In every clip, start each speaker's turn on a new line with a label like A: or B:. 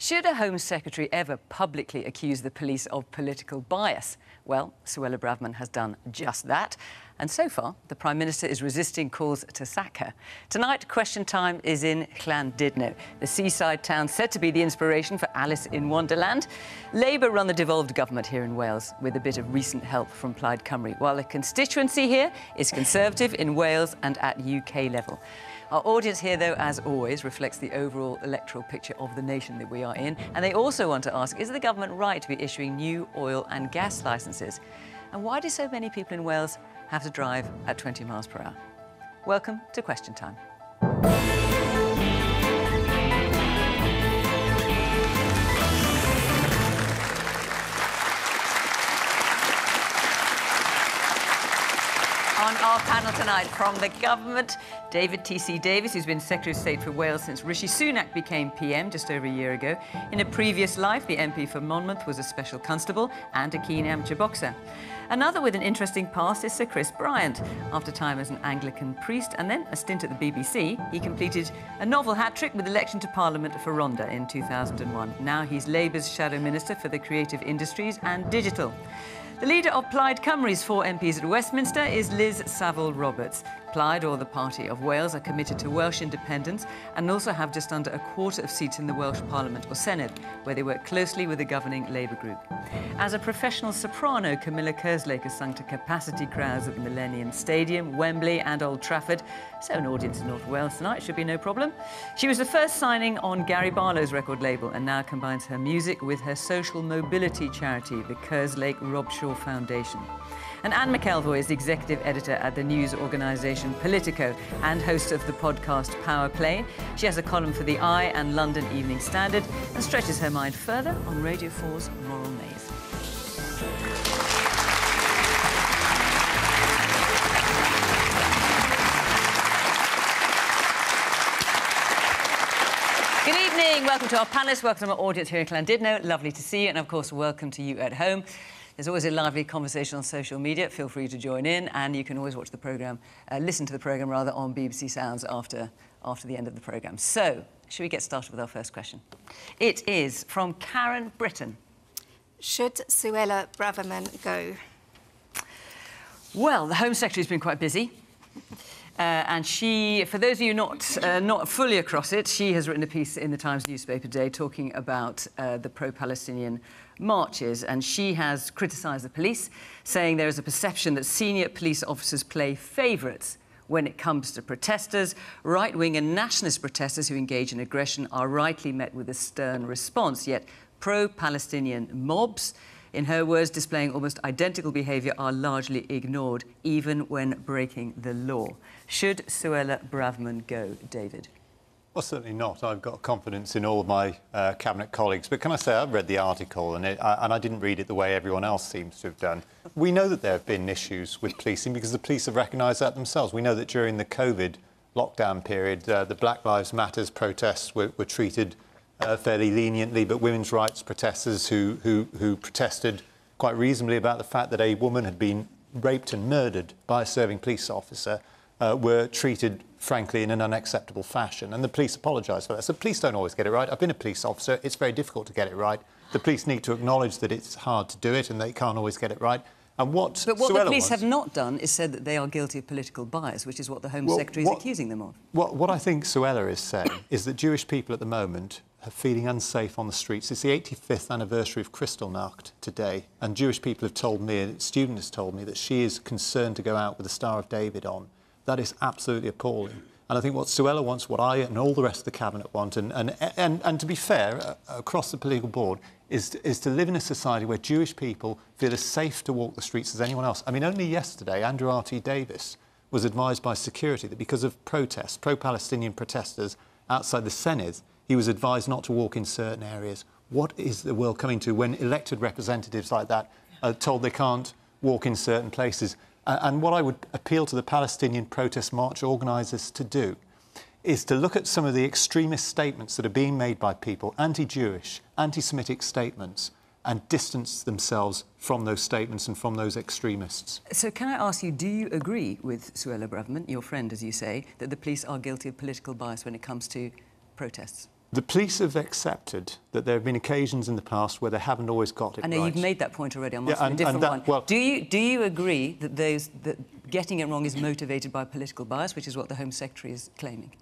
A: Should a Home Secretary ever publicly accuse the police of political bias? Well, Suella Braverman has done just that. And so far, the Prime Minister is resisting calls to sack her. Tonight, Question Time is in Llandudno, the seaside town said to be the inspiration for Alice in Wonderland. Labour run the devolved government here in Wales with a bit of recent help from Plaid Cymru, while the constituency here is Conservative in Wales and at UK level. Our audience here, though, as always, reflects the overall electoral picture of the nation that we are in. And they also want to ask, is the government right to be issuing new oil and gas licences? And why do so many people in Wales have to drive at 20 miles per hour? Welcome to Question Time. On our panel tonight, from the government, David TC Davies, who's been Secretary of State for Wales since Rishi Sunak became PM just over a year ago. In a previous life, the MP for Monmouth was a special constable and a keen amateur boxer. Another with an interesting past is Sir Chris Bryant. After time as an Anglican priest and then a stint at the BBC, he completed a novel hat-trick with election to Parliament for Rhondda in 2001. Now he's Labour's Shadow Minister for the Creative Industries and Digital. The leader of Plaid Cymru's 4 MPs at Westminster is Saville Roberts. Plaid, or the Party of Wales, are committed to Welsh independence and also have just under a quarter of seats in the Welsh Parliament or Senedd, where they work closely with the governing Labour group. As a professional soprano, Camilla Kerslake has sung to capacity crowds at the Millennium Stadium, Wembley and Old Trafford, so an audience in North Wales tonight should be no problem. She was the first signing on Gary Barlow's record label and now combines her music with her social mobility charity, the Kerslake-Robshaw Foundation. And Anne McElvoy is the executive editor at the news organisation Politico and host of the podcast Power Play. She has a column for The Eye and London Evening Standard and stretches her mind further on Radio 4's Moral Maze. Good evening, welcome to our panellists, welcome to our audience here in Llandudno. Lovely to see you, and of course, welcome to you at home. There's always a lively conversation on social media. Feel free to join in, and you can always watch the programme, listen to the programme rather, on BBC Sounds after the end of the programme. So, should we get started with our first question? It is from Karen Britton.
B: Should Suella Braverman go?
A: Well, the Home Secretary's been quite busy. And she, for those of you not fully across it, she has written a piece in the Times newspaper today talking about the pro-Palestinian marches, and she has criticised the police, saying there is a perception that senior police officers play favourites when it comes to protesters. Right-wing and nationalist protesters who engage in aggression are rightly met with a stern response, yet pro-Palestinian mobs, in her words, displaying almost identical behaviour, are largely ignored, even when breaking the law. Should Suella Braverman go, David?
C: Well, certainly not. I've got confidence in all of my Cabinet colleagues. But can I say, I've read the article, and I didn't read it the way everyone else seems to have done. We know that there have been issues with policing because the police have recognised that themselves. We know that during the COVID lockdown period, the Black Lives Matter protests were treated fairly leniently, but women's rights protesters who protested quite reasonably about the fact that a woman had been raped and murdered by a serving police officer were treated, frankly, in an unacceptable fashion. And the police apologised for that. So police don't always get it right. I've been a police officer. It's very difficult to get it right. The police need to acknowledge that it's hard to do it and they can't always get it right. And what
A: the police have not done is said that they are guilty of political bias, which is what the Home Secretary is accusing them of.
C: What I think Suella is saying is that Jewish people at the moment are feeling unsafe on the streets. It's the 85th anniversary of Kristallnacht today, and Jewish people have told me, a student has told me, that she is concerned to go out with the Star of David on. That is absolutely appalling. And I think what Suella wants, what I and all the rest of the Cabinet want, and to be fair, across the political board, is to live in a society where Jewish people feel as safe to walk the streets as anyone else. I mean, only yesterday, Andrew R.T. Davis was advised by security that because of protests, pro-Palestinian protesters outside the Senedd, he was advised not to walk in certain areas. What is the world coming to when elected representatives like that are told they can't walk in certain places? And what I would appeal to the Palestinian protest march organisers to do is to look at some of the extremist statements that are being made by people, anti-Jewish, anti-Semitic statements, and distance themselves from those statements and from those extremists.
A: So can I ask you, do you agree with Suella Braverman, your friend, as you say, that the police are guilty of political bias when it comes to protests?
C: The police have accepted that there have been occasions in the past where they haven't always got it right.
A: I know you've made that point already. I'm asking a different one.
C: Well,
A: do you agree that getting it wrong is motivated by political bias, which is what the Home Secretary is claiming?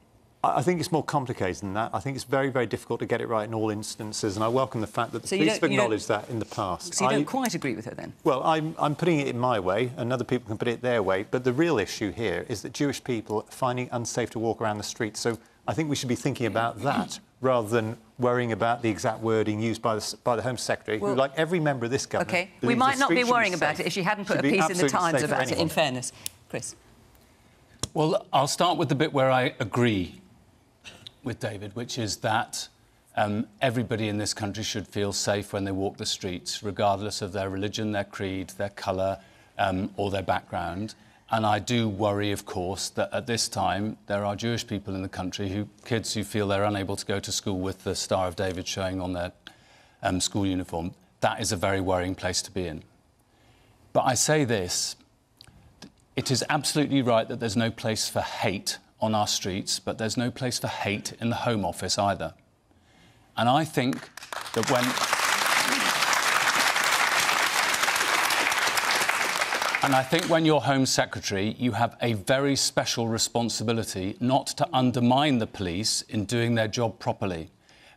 C: I think it's more complicated than that. I think it's very, very difficult to get it right in all instances, and I welcome the fact that the police have acknowledged that in the past.
A: So you don't quite agree with her, then?
C: Well, I'm putting it in my way, and other people can put it their way, but the real issue here is that Jewish people are finding it unsafe to walk around the streets. So I think we should be thinking about that rather than worrying about the exact wording used by the Home Secretary, who, like every member of this government...
A: OK, we might not be worrying about it if she hadn't put a piece in the Times about it, in fairness. Chris?
D: Well, I'll start with the bit where I agree with David, which is that everybody in this country should feel safe when they walk the streets, regardless of their religion, their creed, their colour or their background. And I do worry, of course, that at this time there are Jewish people in the country, kids who feel they're unable to go to school with the Star of David showing on their school uniform. That is a very worrying place to be in. But I say this, it is absolutely right that there's no place for hate on our streets, but there's no place for hate in the Home Office either. And I think that when you're Home Secretary, you have a very special responsibility not to undermine the police in doing their job properly.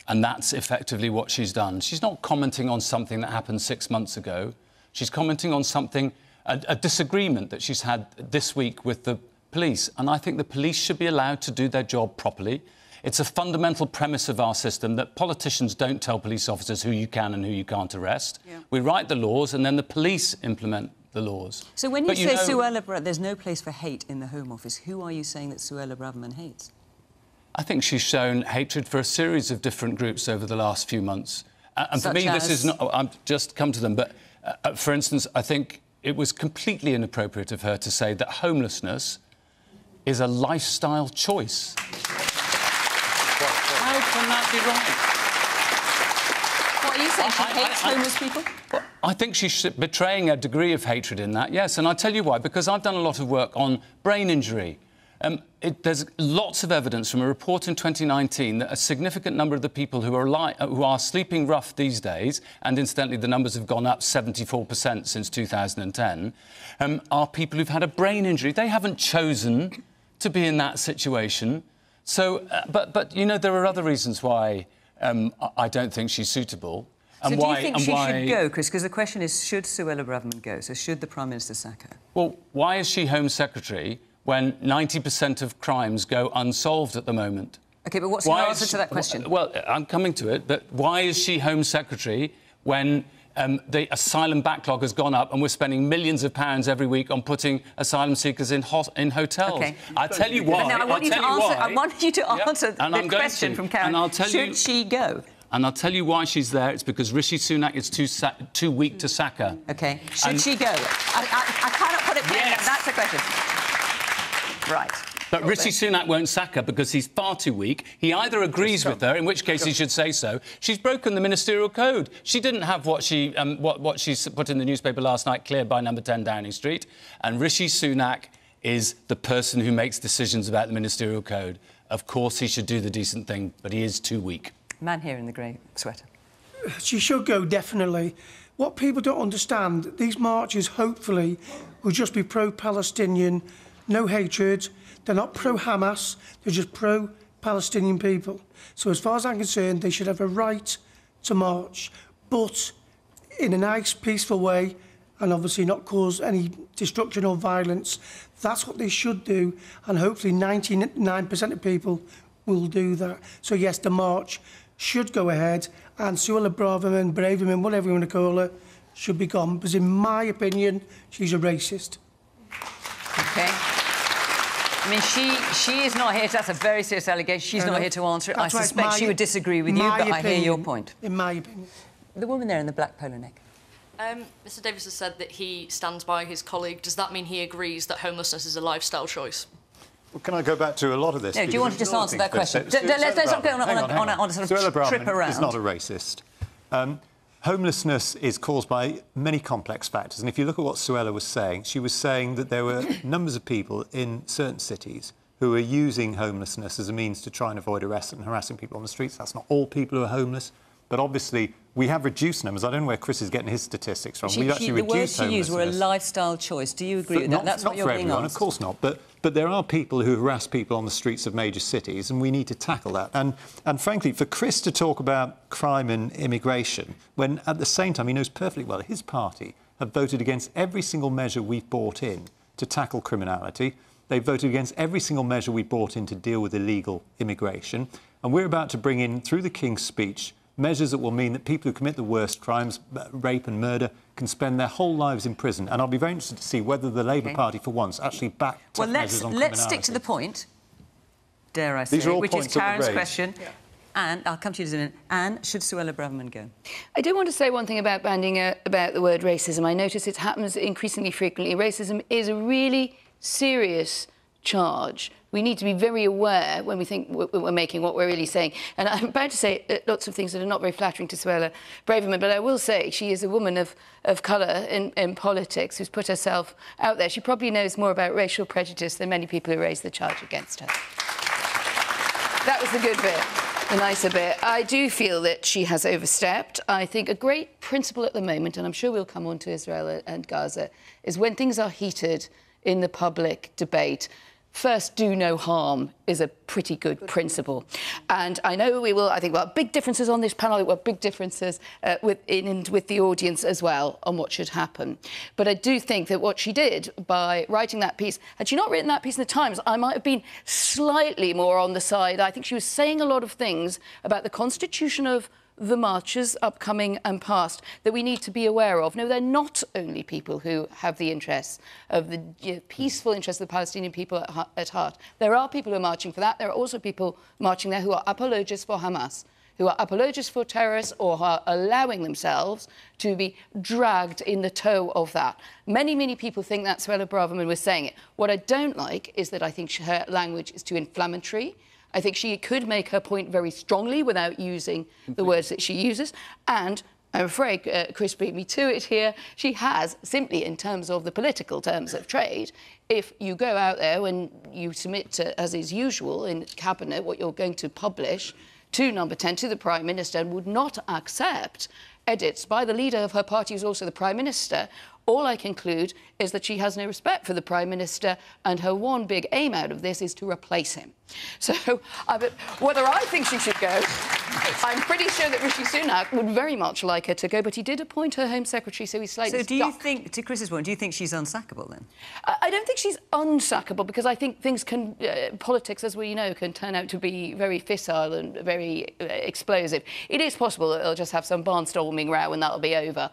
D: And that's effectively what she's done. She's not commenting on something that happened 6 months ago. She's commenting on something, a disagreement that she's had this week with the police. And I think the police should be allowed to do their job properly. It's a fundamental premise of our system that politicians don't tell police officers who you can and who you can't arrest. Yeah. We write the laws and then the police implement the laws.
A: So when you say Suella, there's no place for hate in the Home Office, who are you saying that Suella Braverman hates?
D: I think she's shown hatred for a series of different groups over the last few months. And for me, this is not... I've just come to them, but for instance, I think it was completely inappropriate of her to say that homelessness is a lifestyle choice. How can that be right?
A: What are you saying? She hates homeless people?
D: Well, I think she's betraying a degree of hatred in that, yes. And I'll tell you why. Because I've done a lot of work on brain injury. There's lots of evidence from a report in 2019 that a significant number of the people who are sleeping rough these days, and incidentally the numbers have gone up 74% since 2010, are people who've had a brain injury. They haven't chosen to be in that situation. So, but you know, there are other reasons why I don't think she's suitable.
A: So do you think she should go, Chris? Because the question is, should Suella Braverman go? So should the Prime Minister sack her?
D: Well, why is she Home Secretary when 90% of crimes go unsolved at the moment?
A: OK, but what's your answer to that question?
D: Well, I'm coming to it, but why is she Home Secretary when the asylum backlog has gone up and we're spending millions of pounds every week on putting asylum seekers in hotels? Okay. I'll tell you why.
A: Now, I want you to answer the question from Karen. Should she go?
D: And I'll tell you why she's there. It's because Rishi Sunak is too weak to sack her.
A: OK. Should she go? I cannot put it plainly. Yes. That's the question. Right.
D: But Rishi Sunak won't sack her because he's far too weak. He either agrees with her, in which case he should say so. She's broken the ministerial code. She didn't have what she put in the newspaper last night cleared by number 10 Downing Street. And Rishi Sunak is the person who makes decisions about the ministerial code. Of course, he should do the decent thing, but he is too weak.
A: Man here in the grey sweater.
E: She should go, definitely. What people don't understand, these marches, hopefully, will just be pro-Palestinian, no hatred. They're not pro-Hamas, they're just pro-Palestinian people. So as far as I'm concerned, they should have a right to march, but in a nice, peaceful way, and obviously not cause any destruction or violence. That's what they should do, and hopefully 99% of people will do that. So yes, the march should go ahead, and Suella Braverman, whatever you want to call her, should be gone, because in my opinion, she's a racist.
A: OK. I mean, she is not here. That's a very serious allegation. She's not here to answer it. I suspect she would disagree with you, but I hear your point.
E: In my opinion.
A: The woman there in the black polo neck.
F: Mr Davies has said that he stands by his colleague. Does that mean he agrees that homelessness is a lifestyle choice?
C: Well, can I go back to a lot of this?
A: No, do you want to just answer that question? Let's not go on a sort of trip around.
C: Is not a racist. Homelessness is caused by many complex factors, and if you look at what Suella was saying, she was saying that there were numbers of people in certain cities who are using homelessness as a means to try and avoid arrest and harassing people on the streets. That's not all people who are homeless, but obviously we have reduced numbers. I don't know where Chris is getting his statistics from. We've actually reduced homelessness.
A: The words she used were a lifestyle choice. Do you agree with that? That's
C: not
A: what you're
C: for
A: being
C: everyone,
A: asked.
C: of course not. But there are people who harass people on the streets of major cities, and we need to tackle that. And frankly, for Chris to talk about crime and immigration, when at the same time he knows perfectly well his party have voted against every single measure we've brought in to tackle criminality. They've voted against every single measure we brought in to deal with illegal immigration. And we're about to bring in, through the King's speech, measures that will mean that people who commit the worst crimes, rape and murder, can spend their whole lives in prison. And I'll be very interested to see whether the Labour Party, for once, actually back tough measures on criminality.
A: Let's stick to the point, dare I say,
C: These are all
A: which is
C: points that were
A: Karen's
C: raised.
A: question. Yeah. Anne, I'll come to you in a minute. Anne, should Suella Braverman go?
G: I do want to say one thing about bandying about the word racism. I notice it happens increasingly frequently. Racism is a really serious charge. We need to be very aware when we think we're making what we're really saying. And I'm about to say lots of things that are not very flattering to Suella Braverman, but I will say she is a woman of colour in politics who's put herself out there. She probably knows more about racial prejudice than many people who raised the charge against her. That was the good bit. The nicer bit. I do feel that she has overstepped. I think a great principle at the moment, and I'm sure we'll come on to Israel and Gaza, is when things are heated in the public debate, first, do no harm is a pretty good principle. And I know I think we'll have big differences on this panel, we'll have big differences with the audience as well on what should happen. But I do think that what she did by writing that piece, had she not written that piece in the Times, I might have been slightly more on the side. I think she was saying a lot of things about the constitution of the marches, upcoming and past, that we need to be aware of. No, they're not only people who have the interests of the peaceful interests of the Palestinian people at heart. There are people who are marching for that. There are also people marching there who are apologists for Hamas, who are apologists for terrorists or are allowing themselves to be dragged in the tow of that. Many, many people think that Suella Braverman was saying it. What I don't like is that I think her language is too inflammatory. I think she could make her point very strongly without using the words that she uses. And I'm afraid Chris beat me to it here. She has, simply in terms of the political terms of trade, if you go out there when you submit to, as is usual in Cabinet, what you're going to publish to Number 10, to the Prime Minister, and would not accept edits by the leader of her party, who's also the Prime Minister, all I conclude is that she has no respect for the Prime Minister, and her one big aim out of this is to replace him. So, whether I think she should go, I'm pretty sure that Rishi Sunak would very much like her to go, but he did appoint her Home Secretary, so he's slightly
A: So do you think, to Chris's point, do you think she's unsackable then?
G: I don't think she's unsackable, because I think things can, politics, as we know, can turn out to be very fissile and very explosive. It is possible that they'll just have some barnstorming row and that'll be over.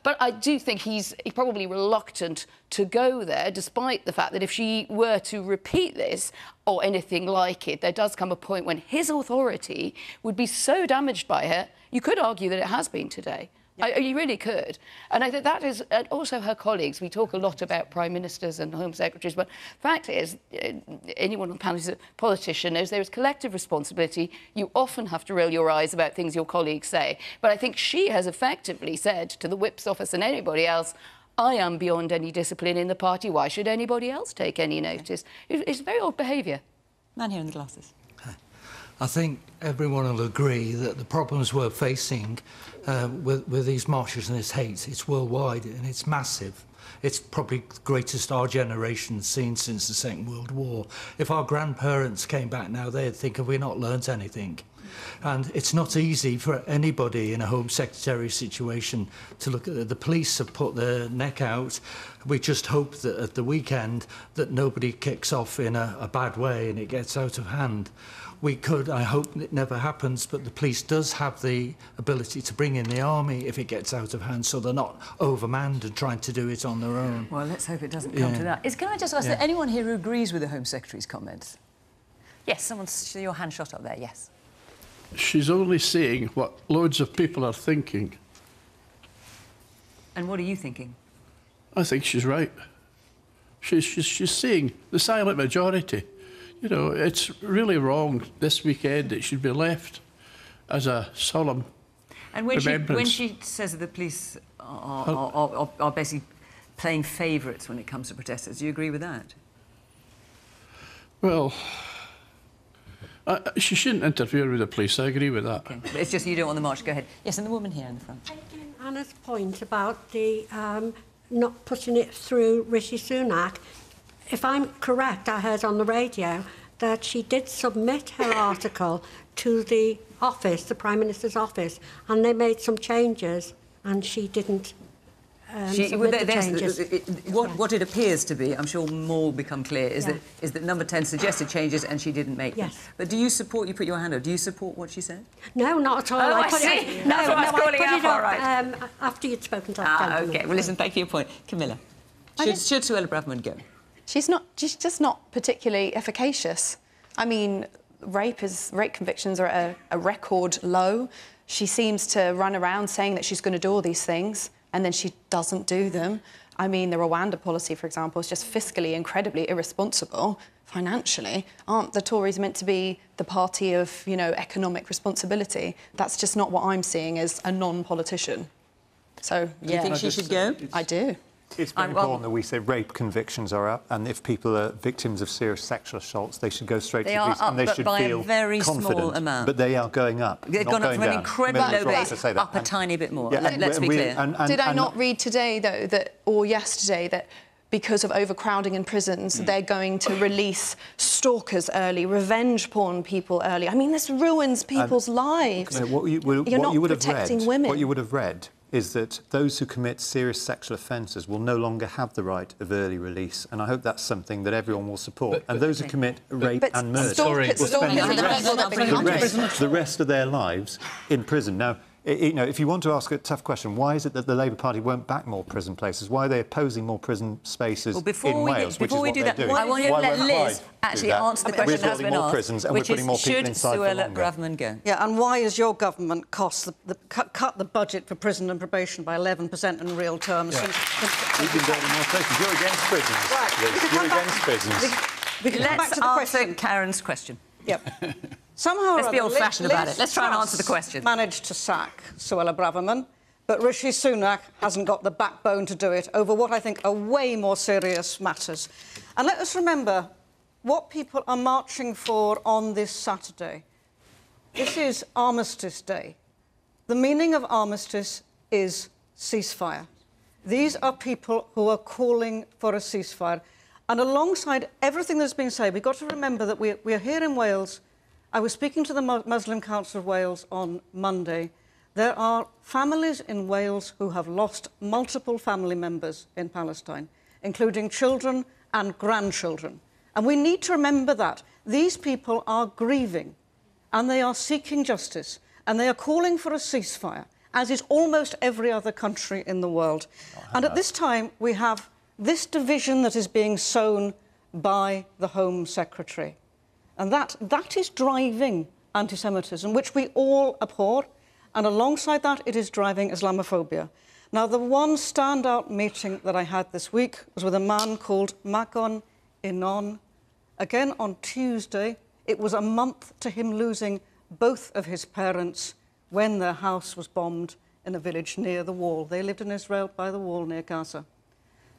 G: But I do think he's probably reluctant to go there, despite the fact that if she were to repeat this or anything like it, there does come a point when his authority would be so damaged by her, you could argue that it has been today. Yeah. You really could. And I think that is, and also her colleagues, we talk a lot about Prime Ministers and Home Secretaries, but the fact is, anyone on the panel who's a politician knows there is collective responsibility. You often have to roll your eyes about things your colleagues say. But I think she has effectively said to the Whip's office and anybody else, I am beyond any discipline in the party. Why should anybody else take any notice? It's very odd behaviour.
A: Man here in the glasses.
H: I think everyone will agree that the problems we're facing with these marches and this hate, it's worldwide and it's massive. It's probably the greatest our generation's seen since the Second World War. If our grandparents came back now, they'd think, have we not learnt anything? And it's not easy for anybody in a Home Secretary situation to look at the police have put their neck out. We just hope that at the weekend that nobody kicks off in a bad way and it gets out of hand. We could, I hope it never happens, but the police does have the ability to bring in the army if it gets out of hand, so they're not overmanned and trying to do it on their own.
A: Well, let's hope it doesn't come to that. Can I just ask, that anyone here who agrees with the Home Secretary's comments? Yes, someone's your hand shot up there, yes.
I: She's only saying what loads of people are thinking.
A: And what are you thinking?
I: I think she's right. She's saying the silent majority. You know, it's really wrong this weekend. It should be left as a solemn remembrance.
A: When she says that the police are basically playing favourites when it comes to protesters, do you agree with that?
I: Well, she shouldn't interfere with the police. I agree with that.
A: Okay. But it's just you don't want the march. Go ahead. Yes, and the woman here in the front.
J: Taking Anna's point about the not putting it through Rishi Sunak, if I'm correct, I heard on the radio that she did submit her article to the office, the Prime Minister's office, and they made some changes, and she didn't submit the changes.
A: What it appears to be, I'm sure more will become clear, is that number 10 suggested changes and she didn't make them.
J: Yes.
A: But do you support, you put your hand up, do you support what she said?
J: No, not at all.
A: Oh, I see. That's what I was calling out for, right.
J: After you'd spoken to that gentleman.
A: OK. Well, listen, thank you for your point. Camilla, should Suella Braverman go?
K: She's just not particularly efficacious. I mean, rape convictions are at a record low. She seems to run around saying that she's going to do all these things, and then she doesn't do them. I mean, the Rwanda policy, for example, is just fiscally incredibly irresponsible. Financially, aren't the Tories meant to be the party of, you know, economic responsibility? That's just not what I'm seeing as a non-politician. So, yeah.
A: Do you think she should go?
K: I do.
C: It's very important that we say rape convictions are up, and if people are victims of serious sexual assaults, they should go straight to the police and they should feel
A: very
C: confident.
A: Small amount.
C: But they are going up.
A: They've gone up from an incredibly low base up a tiny bit more.
C: Yeah,
A: let's be clear.
K: Did I not read today, though, or yesterday, that because of overcrowding in prisons, they're going to release stalkers early, revenge porn people early? I mean, this ruins people's lives. You're not protecting women.
C: What you would have read is that those who commit serious sexual offences will no longer have the right of early release, and I hope that's something that everyone will support. And those who commit rape and murder will spend the rest of their lives in prison. Now, you know, if you want to ask a tough question, why is it that the Labour Party won't back more prison places? Why are they opposing more prison spaces in Wales, which is what they're doing?
A: I want you to let Liz actually answer the question that has been asked,
C: prisons and we're putting more people inside for longer.
A: Should Suella Braverman go?
L: Yeah, and why is your government cut the budget for prison and probation by 11% in real terms?
C: Yeah. We've been building more prisons. You're against prisons. Right. You're against prisons.
L: We can come back to the question.
A: Karen's question.
L: Yep. Somehow
A: let's be old-fashioned about it. Let's try and answer the question.
L: Managed to sack Suella Braverman, but Rishi Sunak hasn't got the backbone to do it over what I think are way more serious matters. And let us remember what people are marching for on this Saturday. This is Armistice Day. The meaning of armistice is ceasefire. These are people who are calling for a ceasefire. And alongside everything that's been said, we've got to remember that we're here in Wales. I was speaking to the Muslim Council of Wales on Monday. There are families in Wales who have lost multiple family members in Palestine, including children and grandchildren. And we need to remember that. These people are grieving, and they are seeking justice, and they are calling for a ceasefire, as is almost every other country in the world. And at this time, we have this division that is being sown by the Home Secretary. And that is driving anti-Semitism, which we all abhor. And alongside that, it is driving Islamophobia. Now, the one standout meeting that I had this week was with a man called Magon Inon. Again, on Tuesday, it was a month to him losing both of his parents when their house was bombed in a village near the wall. They lived in Israel by the wall near Gaza.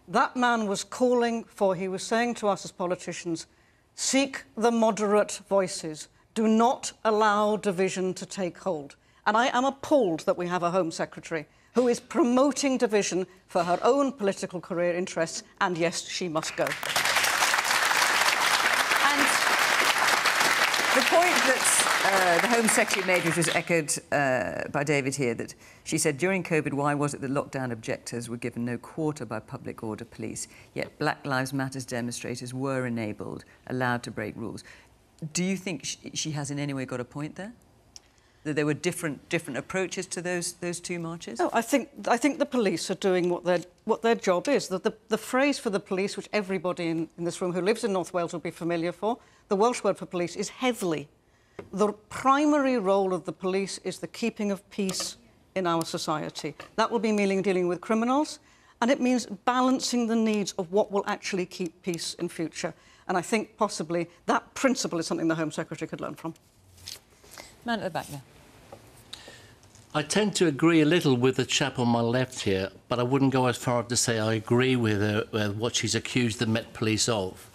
L: That man was calling for, he was saying to us as politicians, seek the moderate voices. Do not allow division to take hold. And I am appalled that we have a Home Secretary who is promoting division for her own political career interests, and yes, she must go.
A: And the point that the Home Secretary made, which was echoed by David here, that she said during COVID, why was it that lockdown objectors were given no quarter by public order police, yet Black Lives Matter demonstrators were enabled, allowed to break rules? Do you think she has in any way got a point there? That there were different approaches to those two marches?
L: No, I think the police are doing what their job is. The phrase for the police, which everybody in this room who lives in North Wales will be familiar for, the Welsh word for police is heddlu. The primary role of the police is the keeping of peace in our society. That will be meaning dealing with criminals, and it means balancing the needs of what will actually keep peace in future. And I think possibly that principle is something the Home Secretary could learn from.
A: Man at the back there.
M: I tend to agree a little with the chap on my left here, but I wouldn't go as far as to say I agree with her, what she's accused the Met Police of.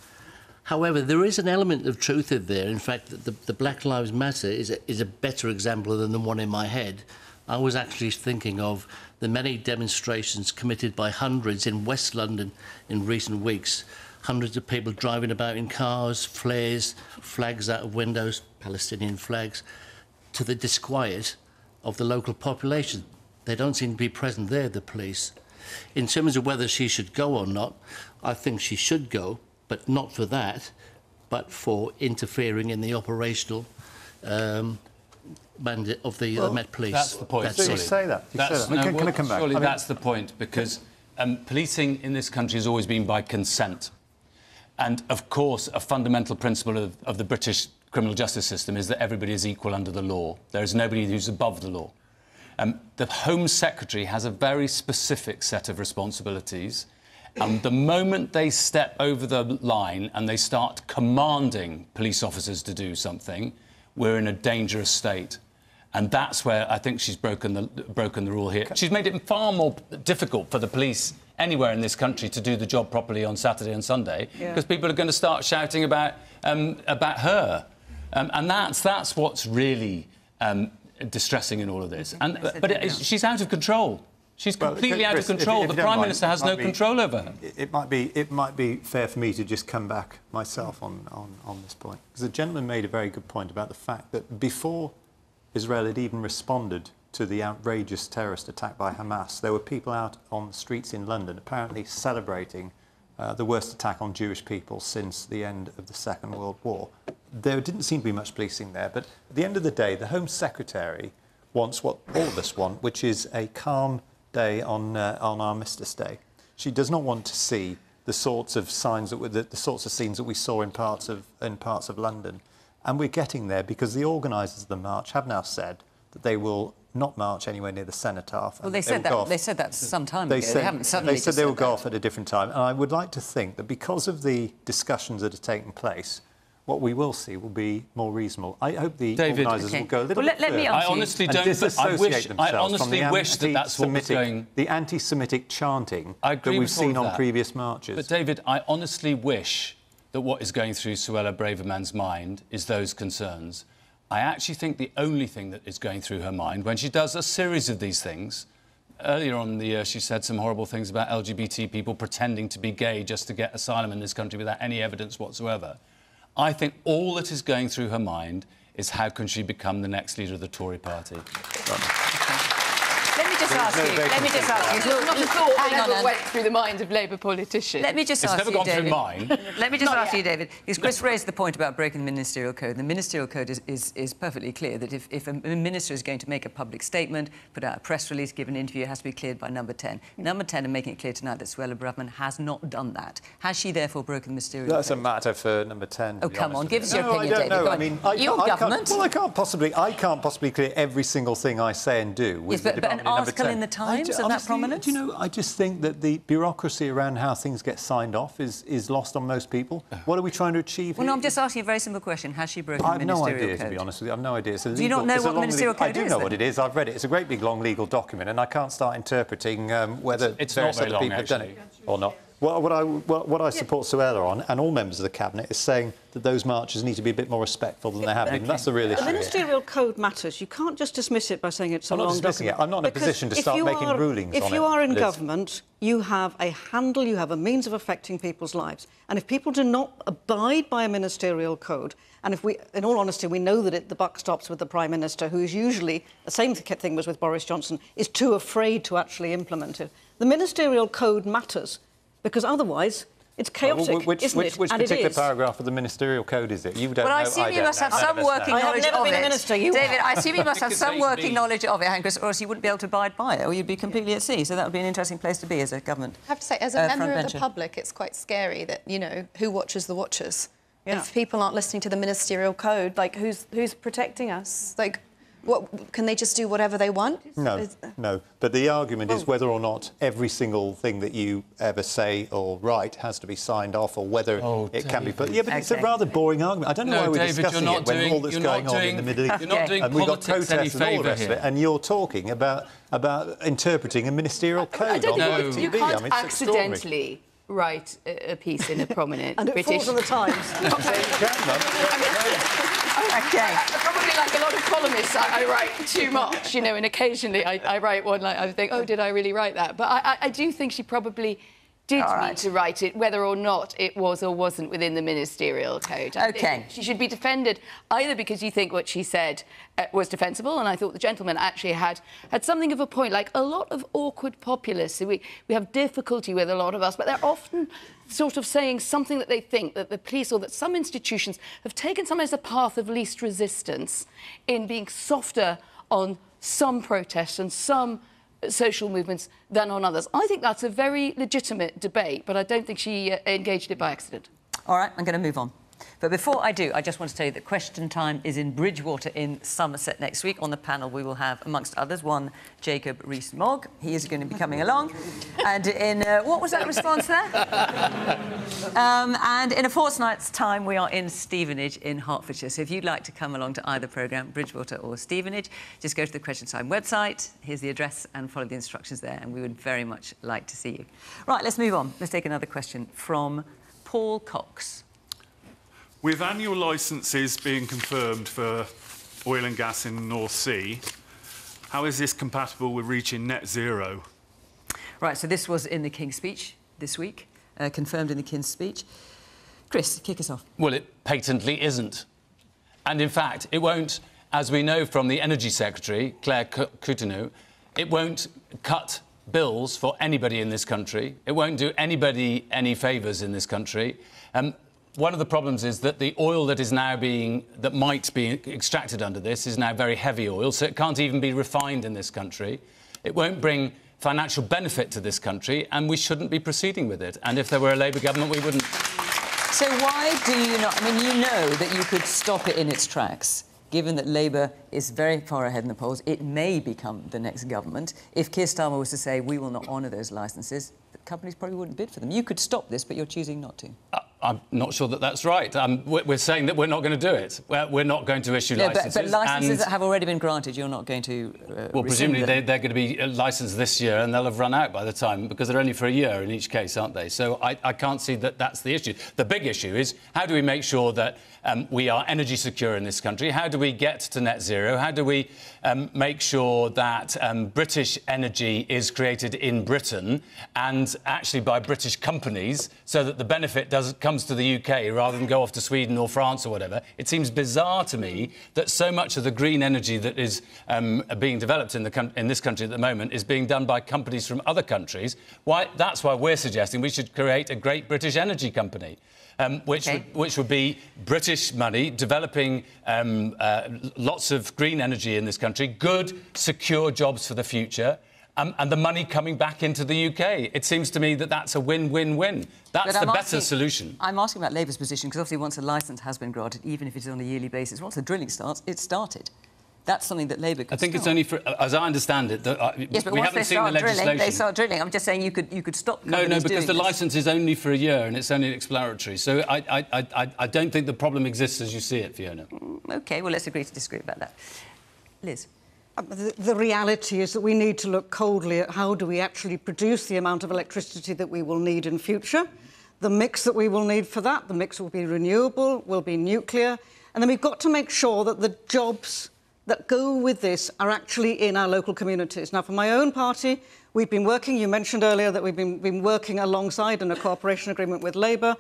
M: However, there is an element of truth in there. In fact, the Black Lives Matter is a better example than the one in my head. I was actually thinking of the many demonstrations committed by hundreds in West London in recent weeks. Hundreds of people driving about in cars, flares, flags out of windows, Palestinian flags, to the disquiet of the local population. They don't seem to be present there, the police. In terms of whether she should go or not, I think she should go, but not for that, but for interfering in the operational mandate of the Met Police.
D: That's the point.
C: So you say that. Can I come back?
D: Surely that's the point, because policing in this country has always been by consent. And, of course, a fundamental principle of the British criminal justice system is that everybody is equal under the law. There is nobody who's above the law. The Home Secretary has a very specific set of responsibilities. The moment they step over the line and they start commanding police officers to do something, we're in a dangerous state. And that's where I think she's broken the rule here. She's made it far more difficult for the police anywhere in this country to do the job properly on Saturday and Sunday, because people are going to start shouting about her. And that's what's really distressing in all of this. She's out of control. She's completely out of control. The Prime Minister has no control over her.
C: It might be fair for me to just come back myself on this point. Because the gentleman made a very good point about the fact that before Israel had even responded to the outrageous terrorist attack by Hamas, there were people out on the streets in London apparently celebrating the worst attack on Jewish people since the end of the Second World War. There didn't seem to be much policing there, but at the end of the day, the Home Secretary wants what all of us want, which is a calm day on Armistice Day. She does not want to see the sorts of signs the sorts of scenes that we saw in parts of London, and we're getting there because the organisers of the march have now said that they will not march anywhere near the cenotaph.
A: Well, they said that some time ago. They haven't suddenly.
C: They said they will go off at a different time, and I would like to think that because of the discussions that are taking place, what we will see will be more reasonable. I hope the organisers will go a little bit further.
D: I honestly don't. I honestly wish that that's what was going.
C: The anti-Semitic chanting that we've seen on previous marches.
D: But David, I honestly wish that what is going through Suella Braverman's mind is those concerns. I actually think the only thing that is going through her mind when she does a series of these things. Earlier on in the year, she said some horrible things about LGBT people pretending to be gay just to get asylum in this country without any evidence whatsoever. I think all that is going through her mind is how can she become the next leader of the Tory party.
A: Let me just ask you.
G: Not a thought that ever went through the mind of Labour politicians.
A: Let me just ask you, David.
D: It's never gone through mine.
A: Let me just ask you, David, because Chris raised the point about breaking the Ministerial Code. The Ministerial Code is perfectly clear that if a minister is going to make a public statement, put out a press release, give an interview, it has to be cleared by number 10. Number 10 are making it clear tonight that Suella Braverman has not done that. Has she therefore broken the Ministerial Code?
C: That's a matter for number 10.
A: Oh, come on, give us your opinion, David.
C: No, I mean,
A: your government.
C: I can't possibly clear every single thing I say and do with the
A: but an article in the Times of that prominence?
C: Do you know, I just think that the bureaucracy around how things get signed off is lost on most people. What are we trying to achieve here?
A: Well, no, I'm just asking a very simple question. Has she broken the Ministerial Code?
C: I have no idea, to be honest with you. I have no idea.
A: Do you not know what the Ministerial Code is?
C: I do know what it is. I've read it. It's a great big long legal document, and I can't start interpreting whether various other people have done it or not. What I support Suella on, and all members of the Cabinet, is saying that those marches need to be a bit more respectful than they have been. That's the real issue.
L: The Ministerial Code matters. You can't just dismiss it by saying it's a long document.
C: I'm not dismissing it. I'm not in a position to start making rulings on it.
L: If you are in government, you have a handle, you have a means of affecting people's lives. And if people do not abide by a Ministerial Code, and if we, in all honesty, we know that the buck stops with the Prime Minister, who is usually, the same thing was with Boris Johnson, is too afraid to actually implement it. The Ministerial Code matters. Because otherwise, it's chaotic, isn't it?
C: Which particular paragraph of the Ministerial Code is it? You don't know.
A: Well, I assume you must have some working knowledge of it.
L: I have never been a minister.
A: David, I assume you must have some working knowledge of it, Chris, or else you wouldn't be able to abide by it, or you'd be completely at sea. So that would be an interesting place to be as a government.
K: I have to say, as a member of the public, it's quite scary that, you know, who watches the watchers? Yeah. If people aren't listening to the Ministerial Code, like, who's protecting us? Like, what, can they just do whatever they want?
C: No. But the argument is whether or not every single thing that you ever say or write has to be signed off, or whether it can be put. Yeah, but it's a rather boring argument. I don't know why we're discussing it when all that's going on in the Middle East.
D: You're not doing
C: and we've got
D: politics any
C: protests and all the rest of it, and you're talking about interpreting a Ministerial Code on TV.
G: You can't accidentally write a piece in a prominent
L: and it
G: British...
L: falls on the Times.
G: Okay. Probably like a lot of columnists, I write too much, you know, and occasionally I write one like I think, oh, did I really write that? But I do think she probably did need to write it, whether or not it was or wasn't within the ministerial code. I think she should be defended either because you think what she said was defensible, and I thought the gentleman actually had something of a point. Like a lot of awkward populists, we have difficulty with a lot of us, but they're often sort of saying something that they think that the police or that some institutions have taken sometimes the path of least resistance in being softer on some protests and some social movements than on others. I think that's a very legitimate debate, but I don't think she engaged it by accident.
A: All right, I'm going to move on. But before I do, I just want to tell you that Question Time is in Bridgewater in Somerset next week. On the panel, we will have, amongst others, one Jacob Rees-Mogg. He is going to be coming along. And in... what was that response there? And in a fortnight's time, we are in Stevenage in Hertfordshire. So if you'd like to come along to either programme, Bridgewater or Stevenage, just go to the Question Time website. Here's the address and follow the instructions there. And we would very much like to see you. Right, let's move on. Let's take another question from Paul Cox.
N: With annual licences being confirmed for oil and gas in the North Sea, how is this compatible with reaching net zero?
A: Right, so this was in the King's speech this week, confirmed in the King's speech. Chris, kick us off.
D: Well, it patently isn't. And in fact, it won't, as we know from the Energy Secretary, Claire Coutinho, it won't cut bills for anybody in this country. It won't do anybody any favours in this country. One of the problems is that the oil that might be extracted under this is now very heavy oil, so it can't even be refined in this country. It won't bring financial benefit to this country, and we shouldn't be proceeding with it. And if there were a Labour government, we wouldn't.
A: So why do you not... I mean, you know that you could stop it in its tracks. Given that Labour is very far ahead in the polls, it may become the next government. If Keir Starmer was to say, we will not honour those licences, the companies probably wouldn't bid for them. You could stop this, but you're choosing not to.
D: I'm not sure that that's right. We're saying that we're not going to do it. We're not going to issue licences.
A: But licences that have already been granted, you're not going to
D: well, presumably they're going to be licensed this year and they'll have run out by the time, because they're only for a year in each case, aren't they? So I can't see that that's the issue. The big issue is, how do we make sure that we are energy secure in this country? How do we get to net zero? How do we make sure that British energy is created in Britain and actually by British companies, so that the benefit comes to the UK rather than go off to Sweden or France or whatever? It seems bizarre to me that so much of the green energy that is being developed in this country at the moment is being done by companies from other countries. That's why we're suggesting we should create a great British energy company. Which would be British money developing lots of green energy in this country, good, secure jobs for the future, and the money coming back into the UK. It seems to me that that's a win-win-win. That's the better solution. I'm asking about Labour's position, because obviously once a licence has been granted, even if it's on a yearly basis, once the drilling starts, it's started. That's something that Labour could start. It's only for, as I understand it,
A: yes, but
D: we
A: once
D: haven't seen the legislation.
A: They start drilling. I'm just saying you could stop.
D: No, because the licence is only for a year and it's only exploratory. So I don't think the problem exists as you see it, Fiona.
A: OK, well, let's agree to disagree about that. Liz?
L: The reality is that we need to look coldly at how do we actually produce the amount of electricity that we will need in future, the mix that we will need for that. The mix will be renewable, will be nuclear, and then we've got to make sure that the jobs that go with this are actually in our local communities. Now, for my own party, we've been working, you mentioned earlier that we've been working alongside in a cooperation agreement with Labour,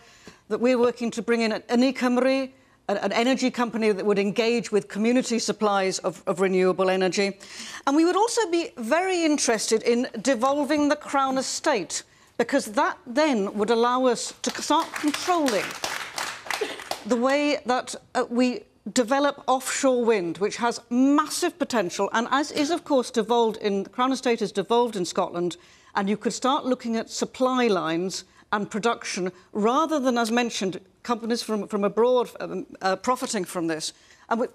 L: that we're working to bring in an Cymru, an energy company that would engage with community supplies of renewable energy. And we would also be very interested in devolving the Crown estate, because that then would allow us to start controlling the way that we develop offshore wind, which has massive potential, and as is, of course, devolved in... The Crown Estate is devolved in Scotland, and you could start looking at supply lines and production, rather than, as mentioned, companies from abroad profiting from this. And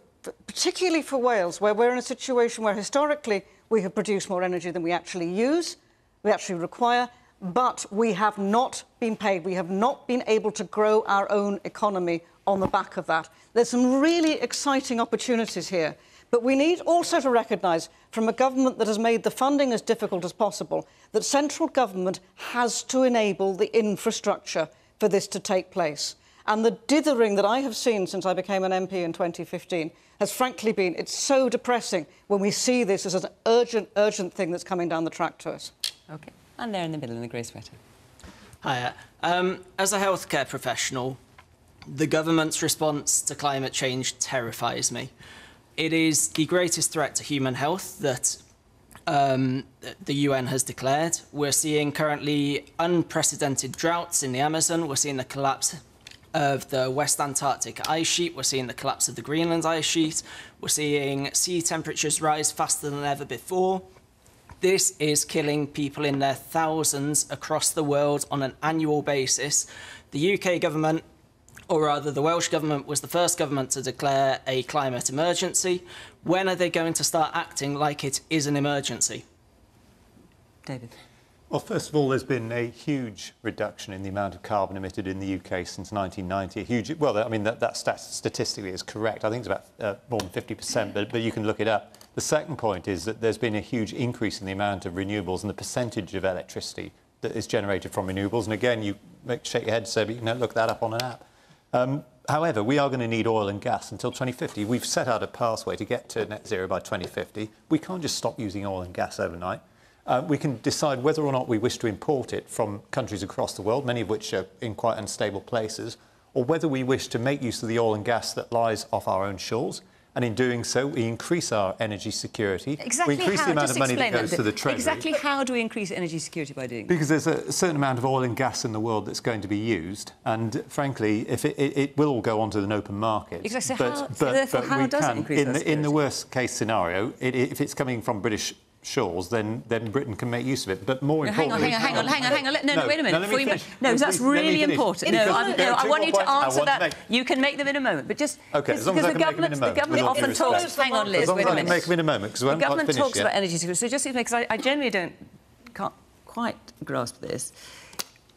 L: particularly for Wales, where we're in a situation where, historically, we have produced more energy than we actually use, we actually require, but we have not been paid. We have not been able to grow our own economy on the back of that. There's some really exciting opportunities here, But we need also to recognise, from a government that has made the funding as difficult as possible, that central government has to enable the infrastructure for this to take place. And the dithering that I have seen since I became an MP in 2015 has frankly been, it's so depressing when we see this as an urgent thing that's coming down the track to us.
A: OK. And there in the middle in the grey sweater.
O: Hiya. As a healthcare professional, the government's response to climate change terrifies me. It is the greatest threat to human health that the UN has declared. We're seeing currently unprecedented droughts in the Amazon. We're seeing the collapse of the West Antarctic ice sheet. We're seeing the collapse of the Greenland ice sheet. We're seeing sea temperatures rise faster than ever before. This is killing people in their thousands across the world on an annual basis. The UK government, or rather the Welsh government, was the first government to declare a climate emergency. When are they going to start acting like it is an emergency?
A: David.
C: Well, first of all, there's been a huge reduction in the amount of carbon emitted in the UK since 1990. A huge, well, I mean, that statistically is correct. I think it's about more than 50%, but you can look it up. The second point is that there's been a huge increase in the amount of renewables and the percentage of electricity that is generated from renewables. And again, you shake your head and say, but you can look that up on an app. However, we are going to need oil and gas until 2050. We've set out a pathway to get to net zero by 2050. We can't just stop using oil and gas overnight. We can decide whether or not we wish to import it from countries across the world, many of which are in quite unstable places, or whether we wish to make use of the oil and gas that lies off our own shores. And in doing so, we increase our energy security.
A: Exactly
C: we increase
A: how?
C: the amount
A: Just
C: of money that
A: explain
C: goes to the Treasury.
A: Exactly how do we increase energy security by doing that?
C: Because there's a certain amount of oil and gas in the world that's going to be used, and frankly, if it will all go onto an open market.
A: Exactly.
C: But
A: how does it increase our
C: in the worst case scenario, if it's coming from British shores, then Britain can make use of it. But more importantly...
A: Hang on. No, wait a minute.
C: Before you finish.
A: No, that's really important. No, I want you to answer that. You can make them in a moment, but just...
C: OK, as long as I can make them in a moment.
A: The government often talks... Hang on, Liz, wait a minute.
C: As long as I can make them in a moment, because we haven't quite finished yet.
A: The government talks about energy security. So just because I genuinely can't quite grasp this.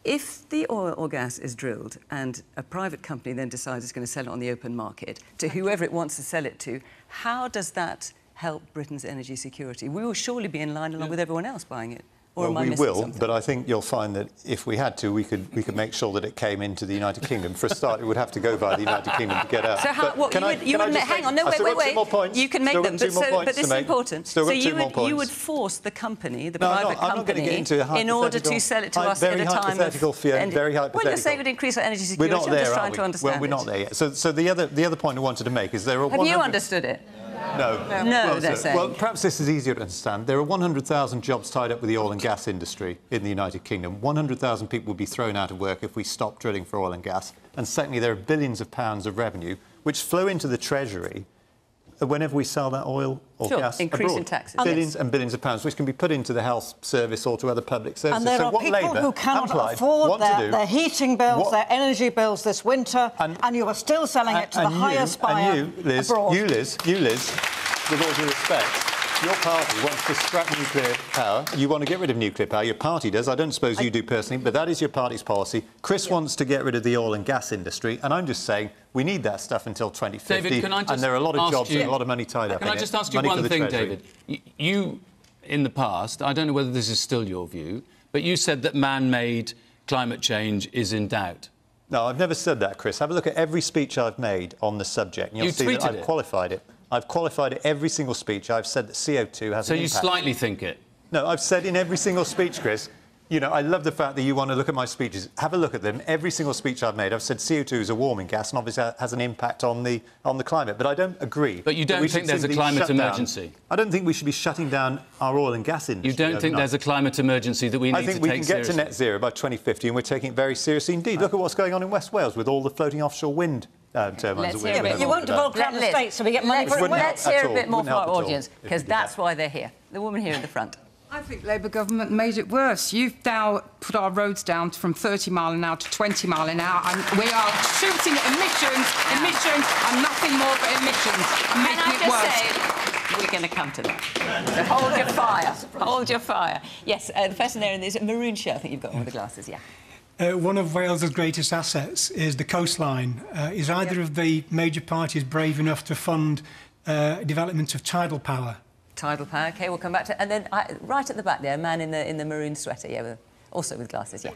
A: If the oil or gas is drilled and a private company then decides it's going to sell it on the open market to whoever it wants to sell it to, how does that help Britain's energy security? We will surely be in line along with everyone else buying it. Or
C: well,
A: am I
C: we will,
A: something?
C: but I think you'll find that if we had to, we could make sure that it came into the United Kingdom. For a start, it would have to go via the United Kingdom to get out.
A: So how? What, you wouldn't hang on. No, wait. You can make them, but this is important. So you would force the company, the private company, in order to sell it to us at a time of...
C: Very hypothetical.
A: Well, you say it would increase our energy security.
C: We're not there,
A: I'm just trying to understand.
C: Well, we're not there yet. So the other point I wanted to make is there are...
A: Have you understood it?
C: No,
A: they're saying.
C: Well, perhaps this is easier to understand. There are 100,000 jobs tied up with the oil and gas industry in the United Kingdom. 100,000 people would be thrown out of work if we stopped drilling for oil and gas. And secondly, there are billions of pounds of revenue which flow into the Treasury whenever we sell that oil or gas
A: increase
C: abroad.
A: In taxes.
C: Billions and billions of pounds, which can be put into the health service or to other public services.
L: And there are people who cannot afford their heating bills, their energy bills this winter, and you are still selling it to the highest buyer abroad.
C: You, Liz, with all due respect, your party wants to scrap nuclear power. You want to get rid of nuclear power. Your party does. I don't suppose you do personally, but that is your party's policy. Chris wants to get rid of the oil and gas industry, and I'm just saying we need that stuff until 2050.
D: David, can I just
C: and there are a lot of jobs and a lot of money tied up in it.
D: Can I just ask you one thing, David? You, in the past, I don't know whether this is still your view, but you said that man-made climate change is in doubt.
C: No, I've never said that, Chris. Have a look at every speech I've made on the subject, and you'll see that I've qualified it. I've qualified it every single speech. I've said that CO2 has an impact.
D: So you slightly think it?
C: No, I've said in every single speech, Chris, you know, I love the fact that you want to look at my speeches. Have a look at them. Every single speech I've made, I've said CO2 is a warming gas and obviously has an impact on the climate. But I don't agree.
D: But you don't think there's a climate emergency?
C: I don't think we should be shutting down our oil and gas industry.
D: You don't think there's a climate emergency that we need to take seriously?
C: I think we can get to net zero by 2050 and we're taking it very seriously indeed. Look at what's going on in West Wales with all the floating offshore wind turbines.
L: But you won't devolve around the States, so we get money for it.
A: Let's hear a bit more from our audience, because that's why they're here. The woman here in the front.
P: I think Labour government made it worse. You've now put our roads down from 30 mile an hour to 20 mile an hour, and we are shooting at emissions, and nothing more but emissions, and making it worse.
A: We're going to come to that. So hold your fire. Hold your fire. Yes, the person there in this maroon shirt, I think you've got one with the glasses, yeah.
Q: One of Wales's greatest assets is the coastline. Is either of the major parties brave enough to fund development of tidal power.
A: Tidal power, OK, we'll come back to... And then right at the back there, a man in the maroon sweater, yeah, also with glasses, yeah.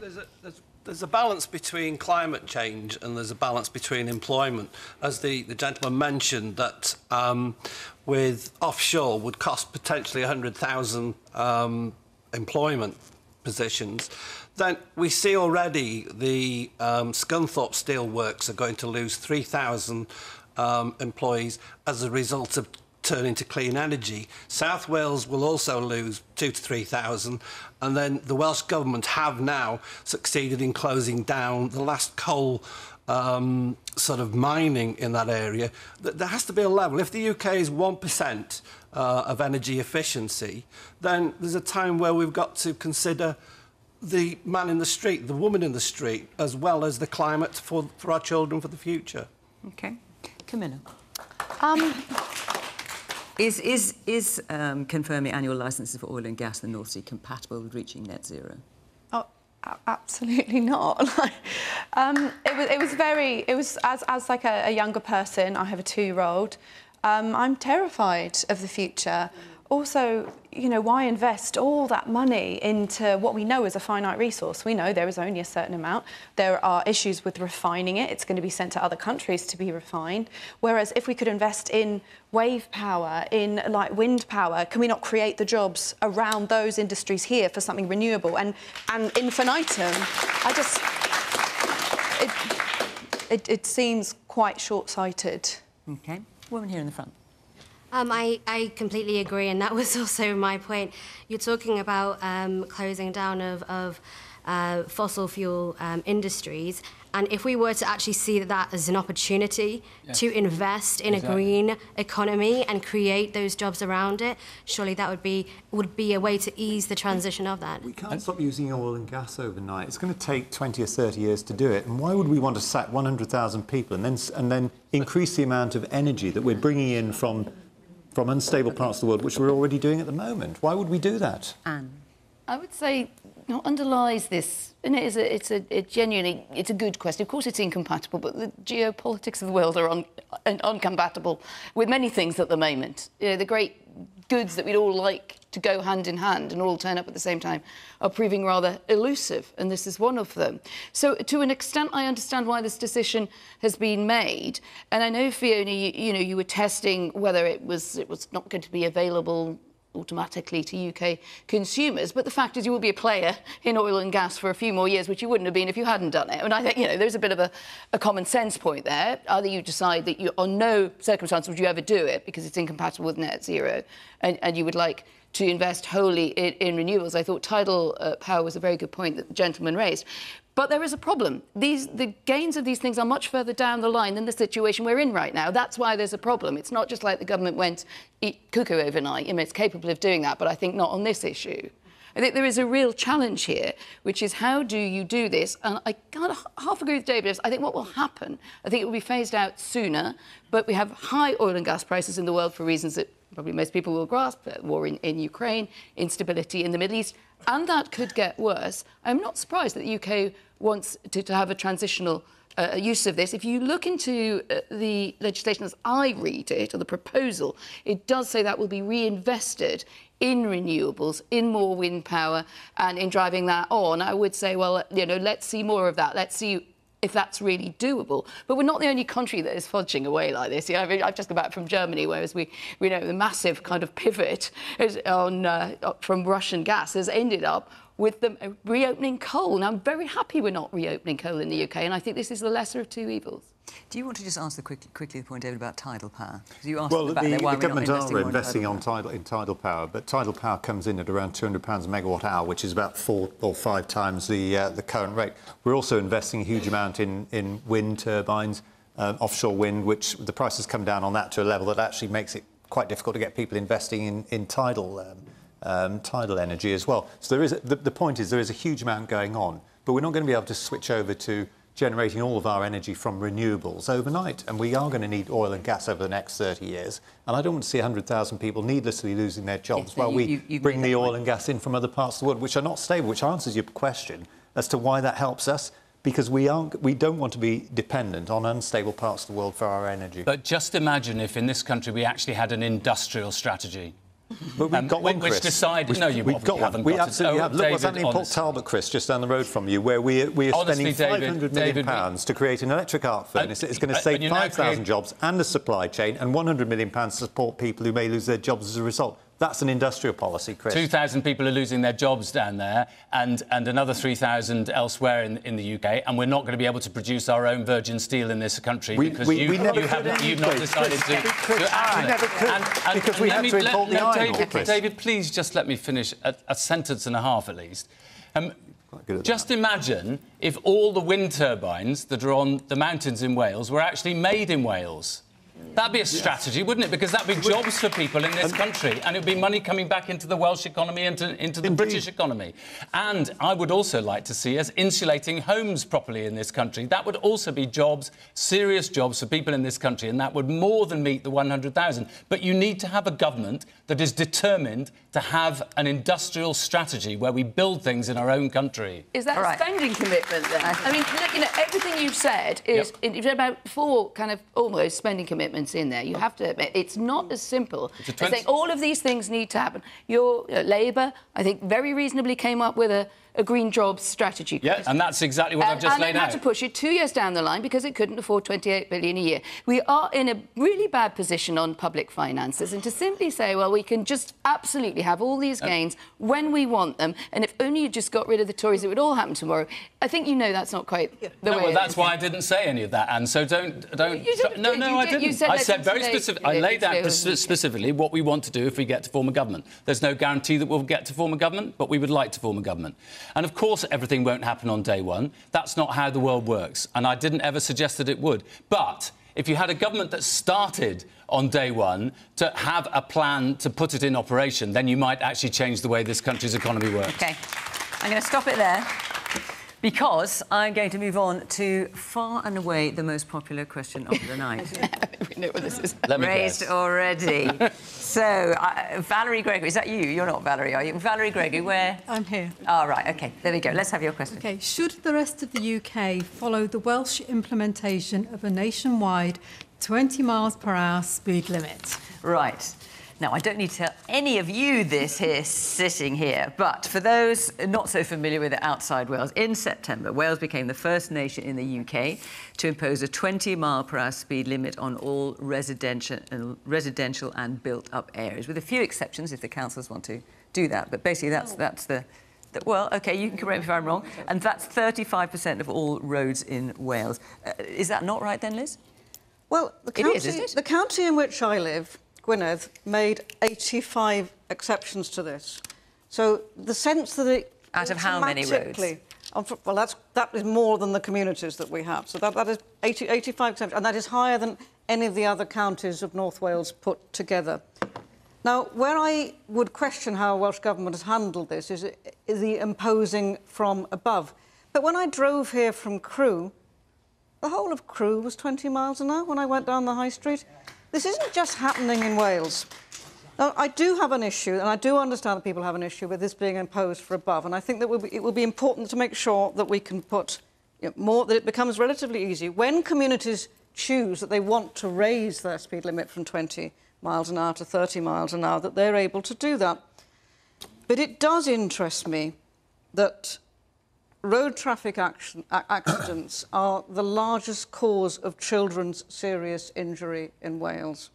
R: There's a balance between climate change and there's a balance between employment. As the gentleman mentioned, that with offshore would cost potentially 100,000 employment positions, then we see already the Scunthorpe Steelworks are going to lose 3,000 employees as a result of turning to clean energy. South Wales will also lose 2,000 to 3,000, and then the Welsh Government have now succeeded in closing down the last coal sort of mining in that area. There has to be a level. If the UK is 1% of energy efficiency, then there's a time where we've got to consider the man in the street, the woman in the street, as well as the climate for our children for the future.
A: OK. Camilla. Is confirming annual licences for oil and gas in the North Sea compatible with reaching net zero?
K: Oh, absolutely not. It was as like a younger person. I have a 2-year-old. I'm terrified of the future. Also, you know, why invest all that money into what we know is a finite resource? We know there is only a certain amount. There are issues with refining it. It's going to be sent to other countries to be refined. Whereas if we could invest in wave power, in like wind power, can we not create the jobs around those industries here for something renewable? And infinitum, it seems quite short-sighted.
A: OK. Woman here in the front.
S: I completely agree, and that was also my point. You're talking about closing down of fossil fuel industries, and if we were to actually see that as an opportunity to invest in a green economy and create those jobs around it, surely that would be a way to ease the transition of that.
C: We can't stop using oil and gas overnight. It's going to take 20 or 30 years to do it. And why would we want to sack 100,000 people and then increase the amount of energy that we're bringing in from unstable parts of the world, which we're already doing at the moment? Why would we do that?
A: Anne?
G: I would say what underlies this, and it's a good question. Of course, it's incompatible, but the geopolitics of the world are incompatible with many things at the moment. You know, the great goods that we'd all like to go hand in hand and all turn up at the same time are proving rather elusive, and this is one of them. So, to an extent, I understand why this decision has been made, and I know, Fiona, you were testing whether it was not going to be available automatically to UK consumers, but the fact is you will be a player in oil and gas for a few more years, which you wouldn't have been if you hadn't done it. And I think, there's a bit of a common sense point there. Either you decide that you, on no circumstance would you ever do it because it's incompatible with net zero, and you would like to invest wholly in renewables. I thought tidal power was a very good point that the gentleman raised. But there is a problem. The gains of these things are much further down the line than the situation we're in right now. That's why there's a problem. It's not just like the government went eat cuckoo overnight. It's capable of doing that, but I think not on this issue. I think there is a real challenge here, which is how do you do this? And I can't half agree with David. I think what will happen, I think it will be phased out sooner, but we have high oil and gas prices in the world for reasons that probably most people will grasp: war in Ukraine, instability in the Middle East, and that could get worse. I'm not surprised that the UK wants to have a transitional use of this. If you look into the legislation as I read it, or the proposal, it does say that will be reinvested in renewables, in more wind power, and in driving that on. I would say, well, let's see more of that. Let's see if that's really doable. But we're not the only country that is fudging away like this. I've just come back from Germany, whereas we know the massive kind of pivot from Russian gas has ended up with them reopening coal. Now, I'm very happy we're not reopening coal in the UK, and I think this is the lesser of two evils.
A: Do you want to just answer quickly the point, David, about tidal power? You asked
C: well,
A: about
C: the
A: why
C: government
A: we're not
C: are investing in tidal power, but tidal power comes in at around £200 a megawatt hour, which is about 4 or 5 times the current rate. We're also investing a huge amount in wind turbines, offshore wind, which the price has come down on that to a level that actually makes it quite difficult to get people investing in tidal energy as well. So there is the point is there is a huge amount going on, but we're not going to be able to switch over to generating all of our energy from renewables overnight, and we are going to need oil and gas over the next 30 years. And I don't want to see 100,000 people needlessly losing their jobs while we bring the oil and gas in from other parts of the world, which are not stable, which answers your question as to why that helps us. because we don't want to be dependent on unstable parts of the world for our energy.
D: But just imagine if in this country we actually had an industrial strategy.
C: But we've got one, Chris.
D: Which decided... No, you
C: we've got one. We absolutely have. Look what's happening in Port Talbot, Chris, just down the road from you, where we are spending £500 million to create an electric arc furnace. It's going to save 5,000 jobs and the supply chain, and £100 million to support people who may lose their jobs as a result. That's an industrial policy, Chris. 2,000
D: people are losing their jobs down there, and another 3,000 elsewhere in the UK, and we're not going to be able to produce our own virgin steel in this country because you've not decided to act.
C: We never could, because we had to import the iron ore, Chris.
D: David, please just let me finish a sentence and a half at least. Just imagine if all the wind turbines that are on the mountains in Wales were actually made in Wales. That'd be a strategy, wouldn't it? Because that'd be jobs for people in this country, and it'd be money coming back into the Welsh economy and into the British economy. And I would also like to see us insulating homes properly in this country. That would also be jobs, serious jobs for people in this country, and that would more than meet the 100,000. But you need to have a government that is determined to have an industrial strategy where we build things in our own country.
G: Is that a spending commitment then? I mean, look, you know, everything you've said is you've said about 4 kind of almost spending commitments in there. You have to admit it's not as simple as saying all of these things need to happen. Your Labour, I think, very reasonably came up with a green jobs strategy.
D: Yeah, and that's exactly what I've just laid out.
G: And it had to push it 2 years down the line because it couldn't afford 28 billion a year. We are in a really bad position on public finances, and to simply say, well, we can just absolutely have all these gains when we want them, and if only you just got rid of the Tories, it would all happen tomorrow. I think you know that's not quite the way.
D: Well, that's why I didn't say any of that, and so don't. No, I didn't.
G: You said
D: I said very specific. I laid out specifically what we want to do if we get to form a government. There's no guarantee that we'll get to form a government, but we would like to form a government. And of course, everything won't happen on day one. That's not how the world works, and I didn't ever suggest that it would. But if you had a government that started on day one to have a plan to put it in operation, then you might actually change the way this country's economy works.
A: OK. I'm going to stop it there, because I'm going to move on to far and away the most popular question of the night.
G: We know what this is.
A: Raised already. So, Valerie Gregory, is that you? You're not Valerie, are you? Valerie Gregory, where?
T: I'm here.
A: Oh, right, OK. There we go. Let's have your question.
T: OK. Should the rest of the UK follow the Welsh implementation of a nationwide 20 miles per hour speed limit?
A: Right. Now, I don't need to tell any of you this here, sitting here, but for those not so familiar with it outside Wales, in September, Wales became the first nation in the UK to impose a 20-mile-per-hour speed limit on all residential and built-up areas, with a few exceptions if the councils want to do that. But basically, that's the well, OK, you can correct me if I'm wrong, and that's 35% of all roads in Wales. Is that not right, then, Liz?
L: Well, the county in which I live, Gwynedd, made 85 exceptions to this. So the sense that it...
A: Out of how many roads?
L: Well, that is more than the communities that we have. So that is 85 exceptions, and that is higher than any of the other counties of North Wales put together. Now, where I would question how a Welsh Government has handled this is the imposing from above. But when I drove here from Crewe, the whole of Crewe was 20 miles an hour when I went down the high street. This isn't just happening in Wales. Now, I do have an issue, and I do understand that people have an issue with this being imposed from above, and I think that it will be important to make sure that we can put more, that it becomes relatively easy when communities choose that they want to raise their speed limit from 20 miles an hour to 30 miles an hour, that they're able to do that. But it does interest me that road traffic accidents are the largest cause of children's serious injury in Wales.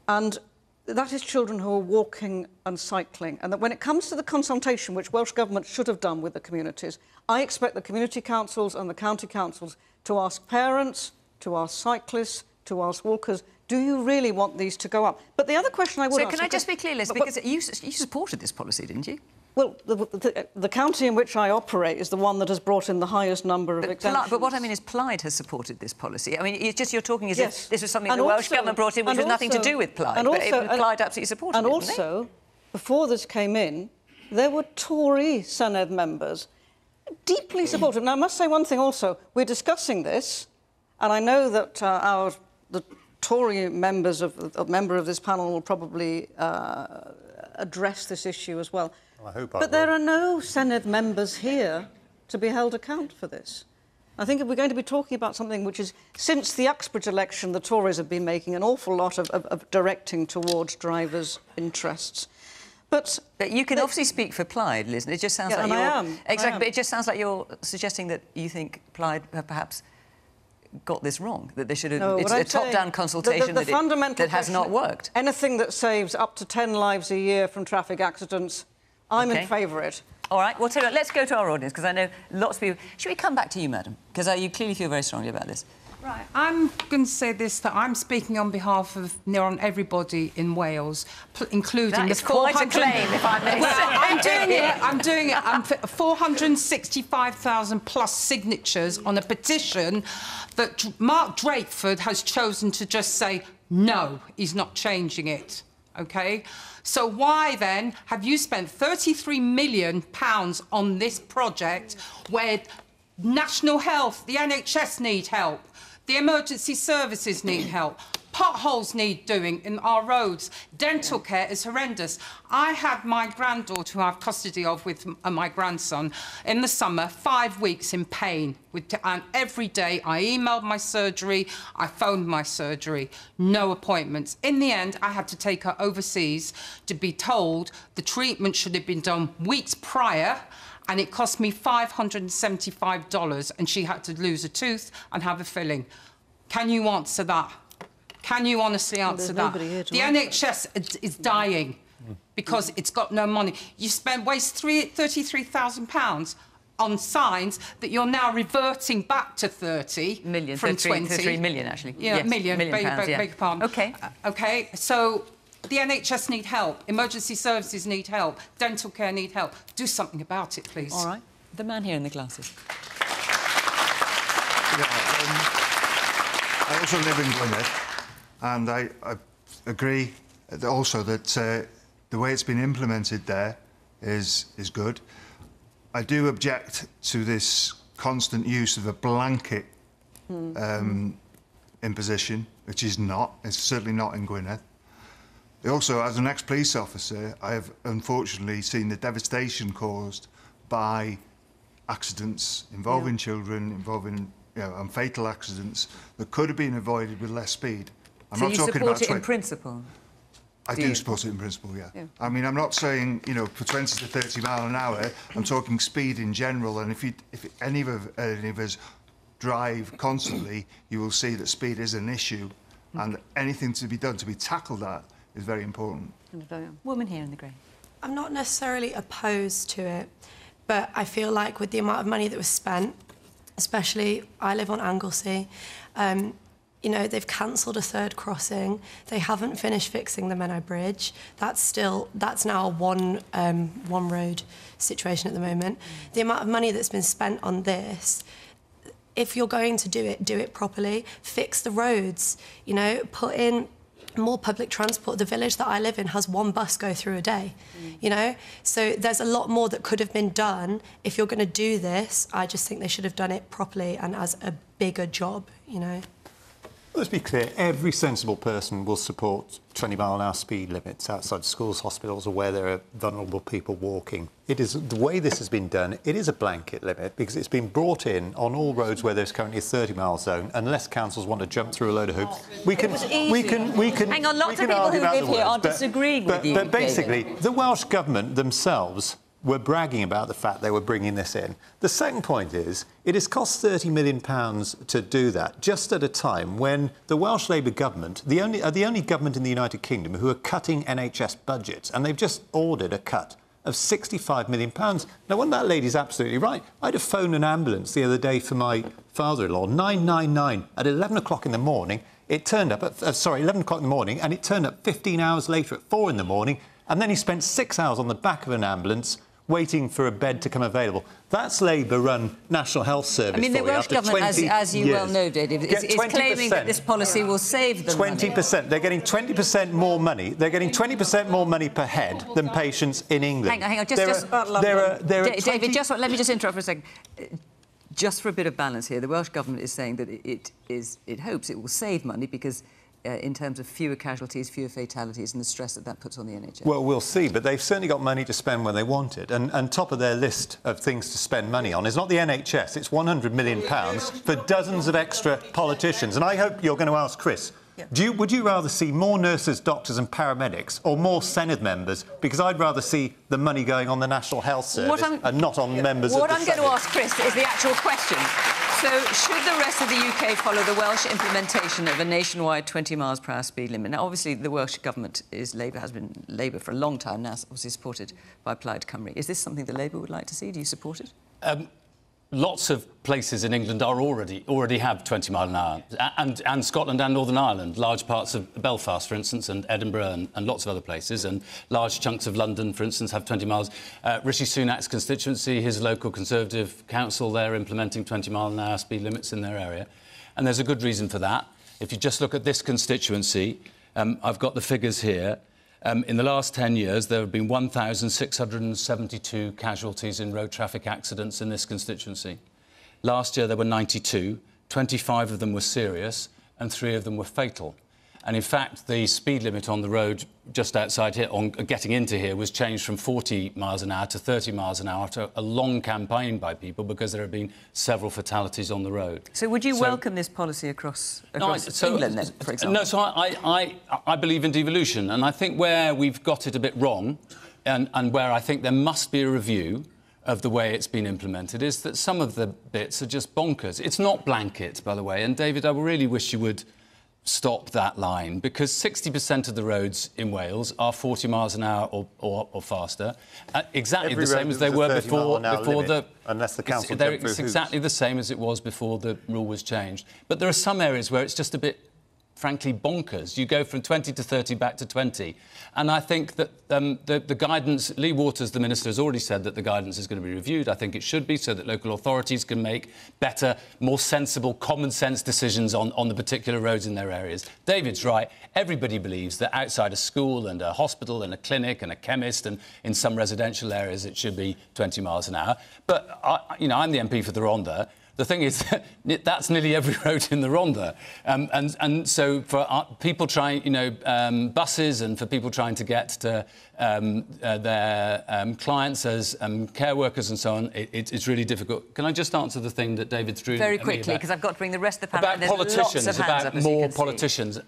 L: And that is children who are walking and cycling. And that when it comes to the consultation, which Welsh Government should have done with the communities, I expect the community councils and the county councils to ask parents, to ask cyclists, to ask walkers, do you really want these to go up? But the other question I would ask...
A: So can I just be clear, Liz, because you supported this policy, didn't you?
L: Well, the county in which I operate is the one that has brought in the highest number of exemptions.
A: But what I mean is Plaid has supported this policy. I mean, it's just you're talking as if this was something
L: and
A: the Welsh Government brought in, which has nothing to do with Plaid. But Plaid absolutely supported it,
L: and also, before this came in, there were Tory Senedd members deeply supportive. Now, I must say one thing also. We're discussing this, and I know that the Tory members a member of this panel will probably address this issue as well.
C: Well, I hope
L: but there are no Senedd members here to be held account for this. I think if we're going to be talking about something which is, since the Uxbridge election, the Tories have been making an awful lot of directing towards drivers' interests. But
A: you can obviously speak for Plaid, Liz. It just sounds like you're...
L: I am.
A: Exactly, but it just sounds like you're suggesting that you think Plaid have perhaps got this wrong, that they should have...
L: No,
A: it's a top-down consultation that has not worked.
L: Anything that saves up to 10 lives a year from traffic accidents, I'm in favour of it.
A: All right, well, let's go to our audience, because I know lots of people... Should we come back to you, madam? Because you clearly feel very strongly about this.
P: Right, I'm going to say this, that I'm speaking on behalf of near on everybody in Wales, including
A: that
P: the
A: is quite a claim, if I may say.
P: I'm doing it. I'm 465,000 plus signatures on a petition that Mark Drakeford has chosen to just say, no, he's not changing it, OK? So why, then, have you spent £33 million on this project where National Health, the NHS need help, the emergency services need help, potholes need doing in our roads, dental care is horrendous. I had my granddaughter, who I have custody of with my grandson, in the summer, 5 weeks in pain. And every day I emailed my surgery, I phoned my surgery, no appointments. In the end, I had to take her overseas to be told the treatment should have been done weeks prior, and it cost me $575, and she had to lose a tooth and have a filling. Can you answer that? Can you honestly answer that? The NHS is dying because it's got no money. You waste £33,000 on signs that you're now reverting back to 30
A: million
P: from 20.
A: 33 million, actually.
P: Yeah,
A: yes,
P: million
A: pounds,
P: beg your pardon.
A: OK.
P: OK, so the NHS need help, emergency services need help, dental care need help. Do something about it, please.
A: All right. The man here in the glasses.
U: I also live in Gwynedd, and I agree also that the way it's been implemented there is good. I do object to this constant use of a blanket imposition, which is not. It's certainly not in Gwynedd. Also, as an ex-police officer, I have unfortunately seen the devastation caused by accidents involving children, involving and fatal accidents that could have been avoided with less speed. I'm not talking about
A: support it in principle?
U: I do support it in principle, yeah. I mean, I'm not saying, for 20 to 30 mile an hour. I'm talking speed in general. And if any of us drive constantly, you will see that speed is an issue, and anything to be done to be tackled that is very important.
A: Woman here in the grey.
V: I'm not necessarily opposed to it, but I feel like with the amount of money that was spent, especially I live on Anglesey, they've cancelled a third crossing. They haven't finished fixing the Menai Bridge. That's now a one road situation at the moment. The amount of money that's been spent on this, if you're going to do it properly. Fix the roads, put in more public transport. The village that I live in has one bus go through a day, So there's a lot more that could have been done. If you're going to do this, I just think they should have done it properly and as a bigger job,
C: Let's be clear, every sensible person will support 20-mile-an-hour speed limits outside schools, hospitals, or where there are vulnerable people walking. It is the way this has been done. It is a blanket limit because it's been brought in on all roads where there's currently a 30-mile zone. Unless councils want to jump through a load of hoops, we can.
A: Hang on, lots of people who live here are disagreeing with you.
C: But basically, the Welsh Government themselves were bragging about the fact they were bringing this in. The second point is, it has cost £30 million to do that, just at a time when the Welsh Labour government are the only government in the United Kingdom who are cutting NHS budgets, and they've just ordered a cut of £65 million. Now, one of that lady's absolutely right. I had to phone an ambulance the other day for my father-in-law, 999, at 11 o'clock in the morning. It turned up at, 11 o'clock in the morning, and it turned up 15 hours later at 4 in the morning, and then he spent 6 hours on the back of an ambulance waiting for a bed to come available. That's Labour-run National Health Service.
A: I mean, the Welsh Government, as you well know, David, is claiming that this policy will save them
U: 20%. They're getting 20% more money. They're getting 20% more money per head than patients in England.
A: Hang on. David, let me just interrupt for a second. Just for a bit of balance here, the Welsh Government is saying that it hopes it will save money because in terms of fewer casualties, fewer fatalities and the stress that that puts on the NHS?
C: Well, we'll see, but they've certainly got money to spend when they want it. And top of their list of things to spend money on is not the NHS, it's £100 million for dozens of extra politicians. And I hope you're going to ask Chris, would you rather see more nurses, doctors and paramedics or more Senate members? Because I'd rather see the money going on the National Health Service and not on members of the Senate.
A: What I'm going to ask Chris is the actual question. So, should the rest of the UK follow the Welsh implementation of a nationwide 20 miles per hour speed limit? Now, obviously, the Welsh government is Labour, has been Labour for a long time now, obviously supported by Plaid Cymru. Is this something that Labour would like to see? Do you support it?
D: Lots of places in England are already have 20 mile an hour, and Scotland and Northern Ireland, large parts of Belfast, for instance, and Edinburgh and lots of other places, and large chunks of London, for instance, have 20 miles. Rishi Sunak's constituency, his local Conservative council, they're implementing 20 mile an hour speed limits in their area, and there's a good reason for that. If you just look at this constituency, I've got the figures here. In the last 10 years, there have been 1,672 casualties in road traffic accidents in this constituency. Last year, there were 92. 25 of them were serious, and 3 of them were fatal. And in fact, the speed limit on the road just outside here, getting into here, was changed from 40 miles an hour to 30 miles an hour after a long campaign by people because there have been several fatalities on the road.
A: So would you welcome this policy across England, then, for example?
D: No, so I believe in devolution, and I think where we've got it a bit wrong and where I think there must be a review of the way it's been implemented is that some of the bits are just bonkers. It's not blanket, by the way, and David, I really wish you would stop that line, because 60% of the roads in Wales are 40 miles an hour or faster, exactly the same as they were before the...
C: Unless the council jumped through hoops.
D: It's exactly the same as it was before the rule was changed. But there are some areas where it's just a bit, frankly, bonkers. You go from 20 to 30 back to 20. And I think that the guidance... Lee Waters, the Minister, has already said that the guidance is going to be reviewed. I think it should be, so that local authorities can make better, more sensible, common-sense decisions on the particular roads in their areas. David's right. Everybody believes that outside a school and a hospital and a clinic and a chemist and in some residential areas it should be 20 miles an hour. But, I'm the MP for the Rhondda. The thing is, that's nearly every road in the Rhondda. And so for people trying, buses and for people trying to get to their clients as care workers and so on, it's really difficult. Can I just answer the thing that David threw
A: very quickly, because I've got to bring the rest of the panel.
D: About politicians, about more politicians.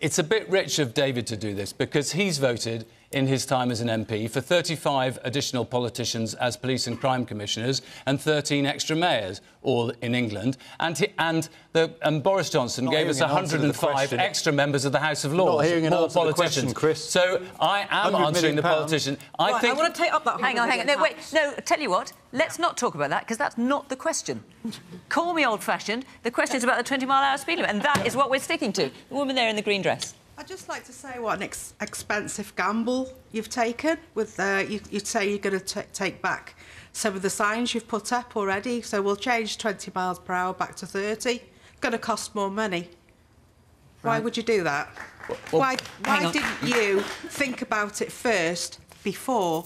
D: It's a bit rich of David to do this, because he's voted in his time as an MP for 35 additional politicians as police and crime commissioners and 13 extra mayors, all in England. And Boris Johnson gave us 105 extra members of the House of Lords.
C: Not hearing an answer to the question, Chris.
D: So I am answering the politician.
L: I want to take up that...
A: Hang on. No, wait. No, tell you what. Let's not talk about that, because that's not the question. Call me old-fashioned. The question is about the 20-mile-hour speed limit, and that is what we're sticking to. The woman there in the green dress.
B: I'd just like to say what an expensive gamble you've taken with you say you're going to take back some of the signs you've put up already. So we'll change 20 miles per hour back to 30. Going to cost more money. Why would you do that? Why didn't you think about it first before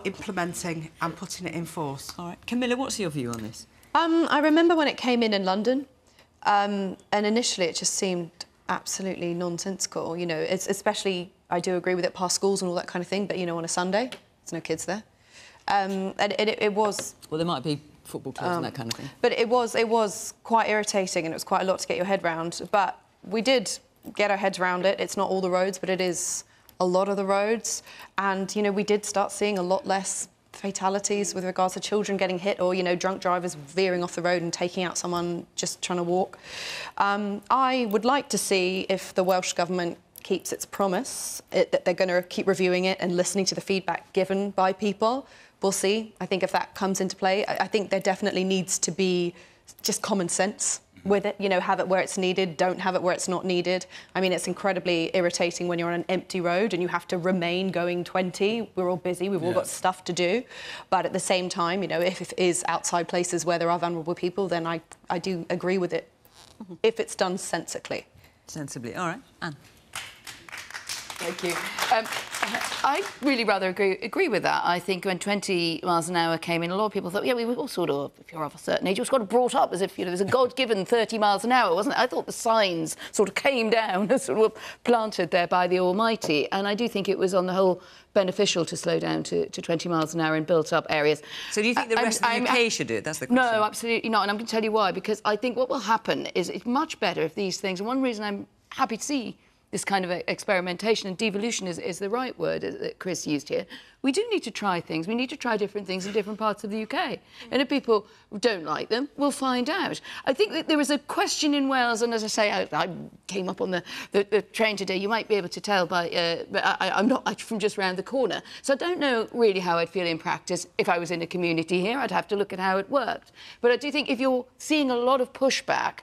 B: implementing and putting it in force?
A: All right, Camilla, what's your view on this?
K: I remember when it came in London, and initially it just seemed absolutely nonsensical. It's especially, I do agree with it past schools and all that kind of thing, but on a Sunday there's no kids there, and it was,
A: well, there might be football clubs and that kind of thing,
K: but it was quite irritating, and it was quite a lot to get your head round. But we did get our heads around it. It's not all the roads, but it is a lot of the roads, and we did start seeing a lot less fatalities with regards to children getting hit or, drunk drivers veering off the road and taking out someone just trying to walk. I would like to see if the Welsh Government keeps its promise, that they're going to keep reviewing it and listening to the feedback given by people. We'll see. I think if that comes into play, I think there definitely needs to be just common sense with it, have it where it's needed, don't have it where it's not needed. I mean, it's incredibly irritating when you're on an empty road and you have to remain going 20. We're all busy, we've all got stuff to do. But at the same time, if it is outside places where there are vulnerable people, then I do agree with it, if it's done sensibly.
A: Sensibly, all right. Anne.
G: Thank you. I really rather agree with that. I think when 20 miles an hour came in, a lot of people thought, yeah, we were all sort of, if you're of a certain age, it was kind of brought up as if, you know, there's a God-given 30 miles an hour, wasn't it? I thought the signs sort of came down and sort of were planted there by the Almighty. And I do think it was, on the whole, beneficial to slow down to 20 miles an hour in built-up areas.
A: So do you think the rest of the UK should do it? That's the question.
G: No, absolutely not. And I'm going to tell you why. Because I think what will happen is it's much better if these things... And one reason I'm happy to see this kind of experimentation, and devolution is the right word that Chris used here. We do need to try things. We need to try different things in different parts of the UK. And if people don't like them, we'll find out. I think that there was a question in Wales, and as I say, I came up on the train today. You might be able to tell by... but I'm not from just round the corner. So I don't know really how I'd feel in practice if I was in a community here. I'd have to look at how it worked. But I do think if you're seeing a lot of pushback,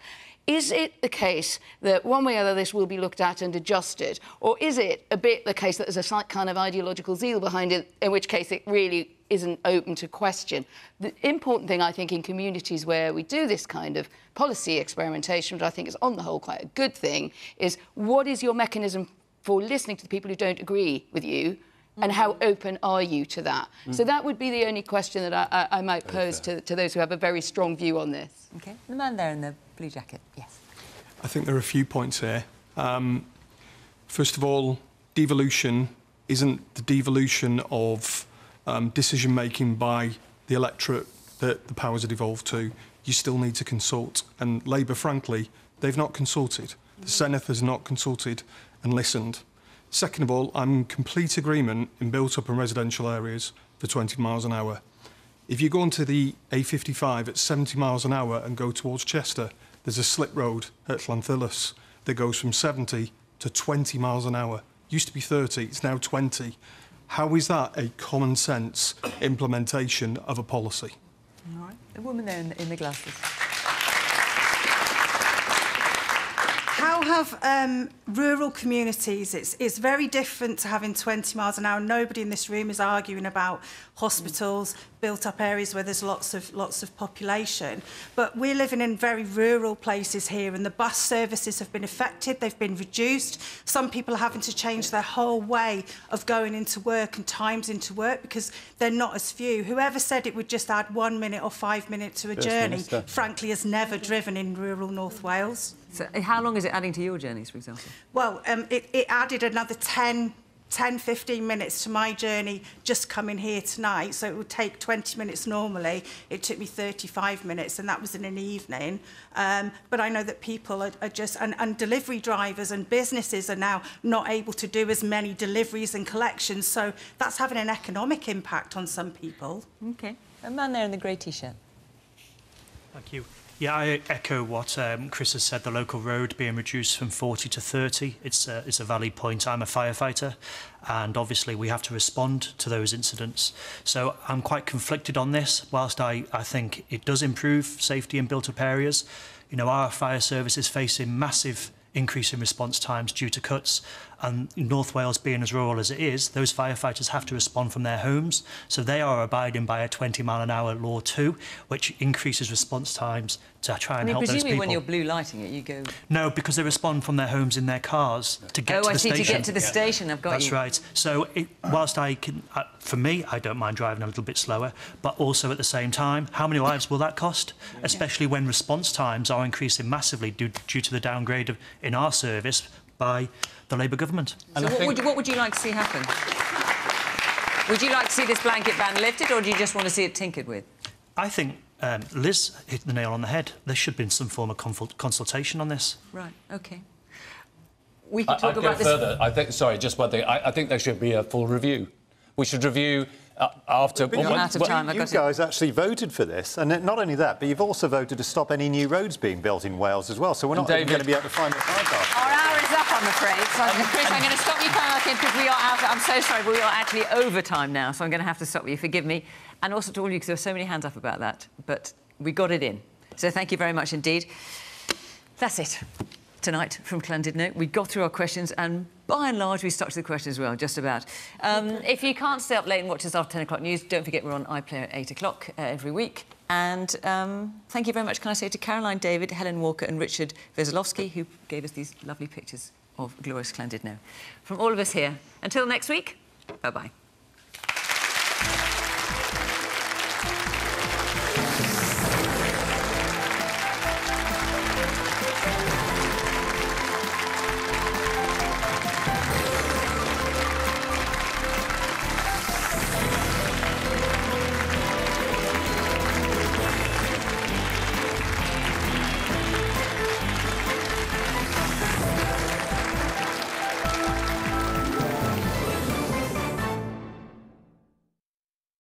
G: is it the case that one way or other this will be looked at and adjusted? Or is it a bit the case that there's a slight kind of ideological zeal behind it, in which case it really isn't open to question? The important thing, I think, in communities where we do this kind of policy experimentation, which I think is on the whole quite a good thing, is what is your mechanism for listening to the people who don't agree with you? And how open are you to that? So that would be the only question that I might pose to those who have a very strong view on this.
A: OK. The man there in the blue jacket, yes.
E: I think there are a few points here. First of all, devolution isn't the devolution of decision-making by the electorate that the powers are devolved to. You still need to consult. And Labour, frankly, they've not consulted. The Senate has not consulted and listened. Second of all, I'm in complete agreement in built-up and residential areas for 20 miles an hour. If you go onto the A55 at 70 miles an hour and go towards Chester, there's a slip road at Llandudno that goes from 70 to 20 miles an hour. Used to be 30, it's now 20. How is that a common sense implementation of a policy?
A: All right. The woman there in the glasses.
F: How have rural communities, it's very different to having 20 miles an hour. Nobody in this room is arguing about hospitals, built-up areas where there's lots of population. But we're living in very rural places here, and the bus services have been affected, they've been reduced. Some people are having to change their whole way of going into work and times into work because they're not as few. Whoever said it would just add 1 minute or 5 minutes to a journey, frankly, has never driven in rural North Wales.
A: So how long is it adding to your journeys, for example?
F: Well, it added another 10, 15 minutes to my journey just coming here tonight. So it would take 20 minutes normally. It took me 35 minutes, and that was in an evening. But I know that people are just... And delivery drivers and businesses are now not able to do as many deliveries and collections. So that's having an economic impact on some people.
A: OK. A man there in the grey T-shirt.
W: Thank you. Yeah, I echo what Chris has said, the local road being reduced from 40 to 30. It's a valid point. I'm a firefighter, and obviously we have to respond to those incidents. So I'm quite conflicted on this. Whilst I think it does improve safety in built-up areas, you know, our fire service is facing massive increase in response times due to cuts. And North Wales being as rural as it is, those firefighters have to respond from their homes. So they are abiding by a 20-mile-an-hour law too, which increases response times to try and help those people.
A: Presumably when you're blue lighting it, you go...
W: No, because they respond from their homes in their cars to get to the station.
A: Oh, I see, to get to the station, I've got
W: That's right. So whilst I can... for me, I don't mind driving a little bit slower, but also at the same time, how many lives will that cost? Especially when response times are increasing massively due to the downgrade in our service by the Labour government.
A: So what would you like to see happen? Would you like to see this blanket ban lifted, or do you just want to see it tinkered with?
W: I think Liz hit the nail on the head. There should have been some form of consultation on this.
A: Right, OK. We can talk
D: about
A: this...
D: further. I think, sorry, just one thing. I think there should be a full review. We should review... after...
C: But you guys actually voted for this, and not only that, but you've also voted to stop any new roads being built in Wales as well, so we're not even going to be able to find the sidebar.
A: Our hour is up, I'm afraid. So, Chris, I'm going to stop you talking because we are out. I'm so sorry, but we are actually over time now, so I'm going to have to stop you. Forgive me. And also to all of you, because there were so many hands up about that, but we got it in. So thank you very much indeed. That's it. Tonight from Llandudno. We got through our questions, and by and large we stuck to the questions as well, just about. If you can't stay up late and watch us after 10 o'clock news, don't forget we're on iPlayer at 8 o'clock every week. And thank you very much, can I say, to Caroline David, Helen Walker and Richard Veselowski, who gave us these lovely pictures of glorious Llandudno. From all of us here, until next week, Bye-bye.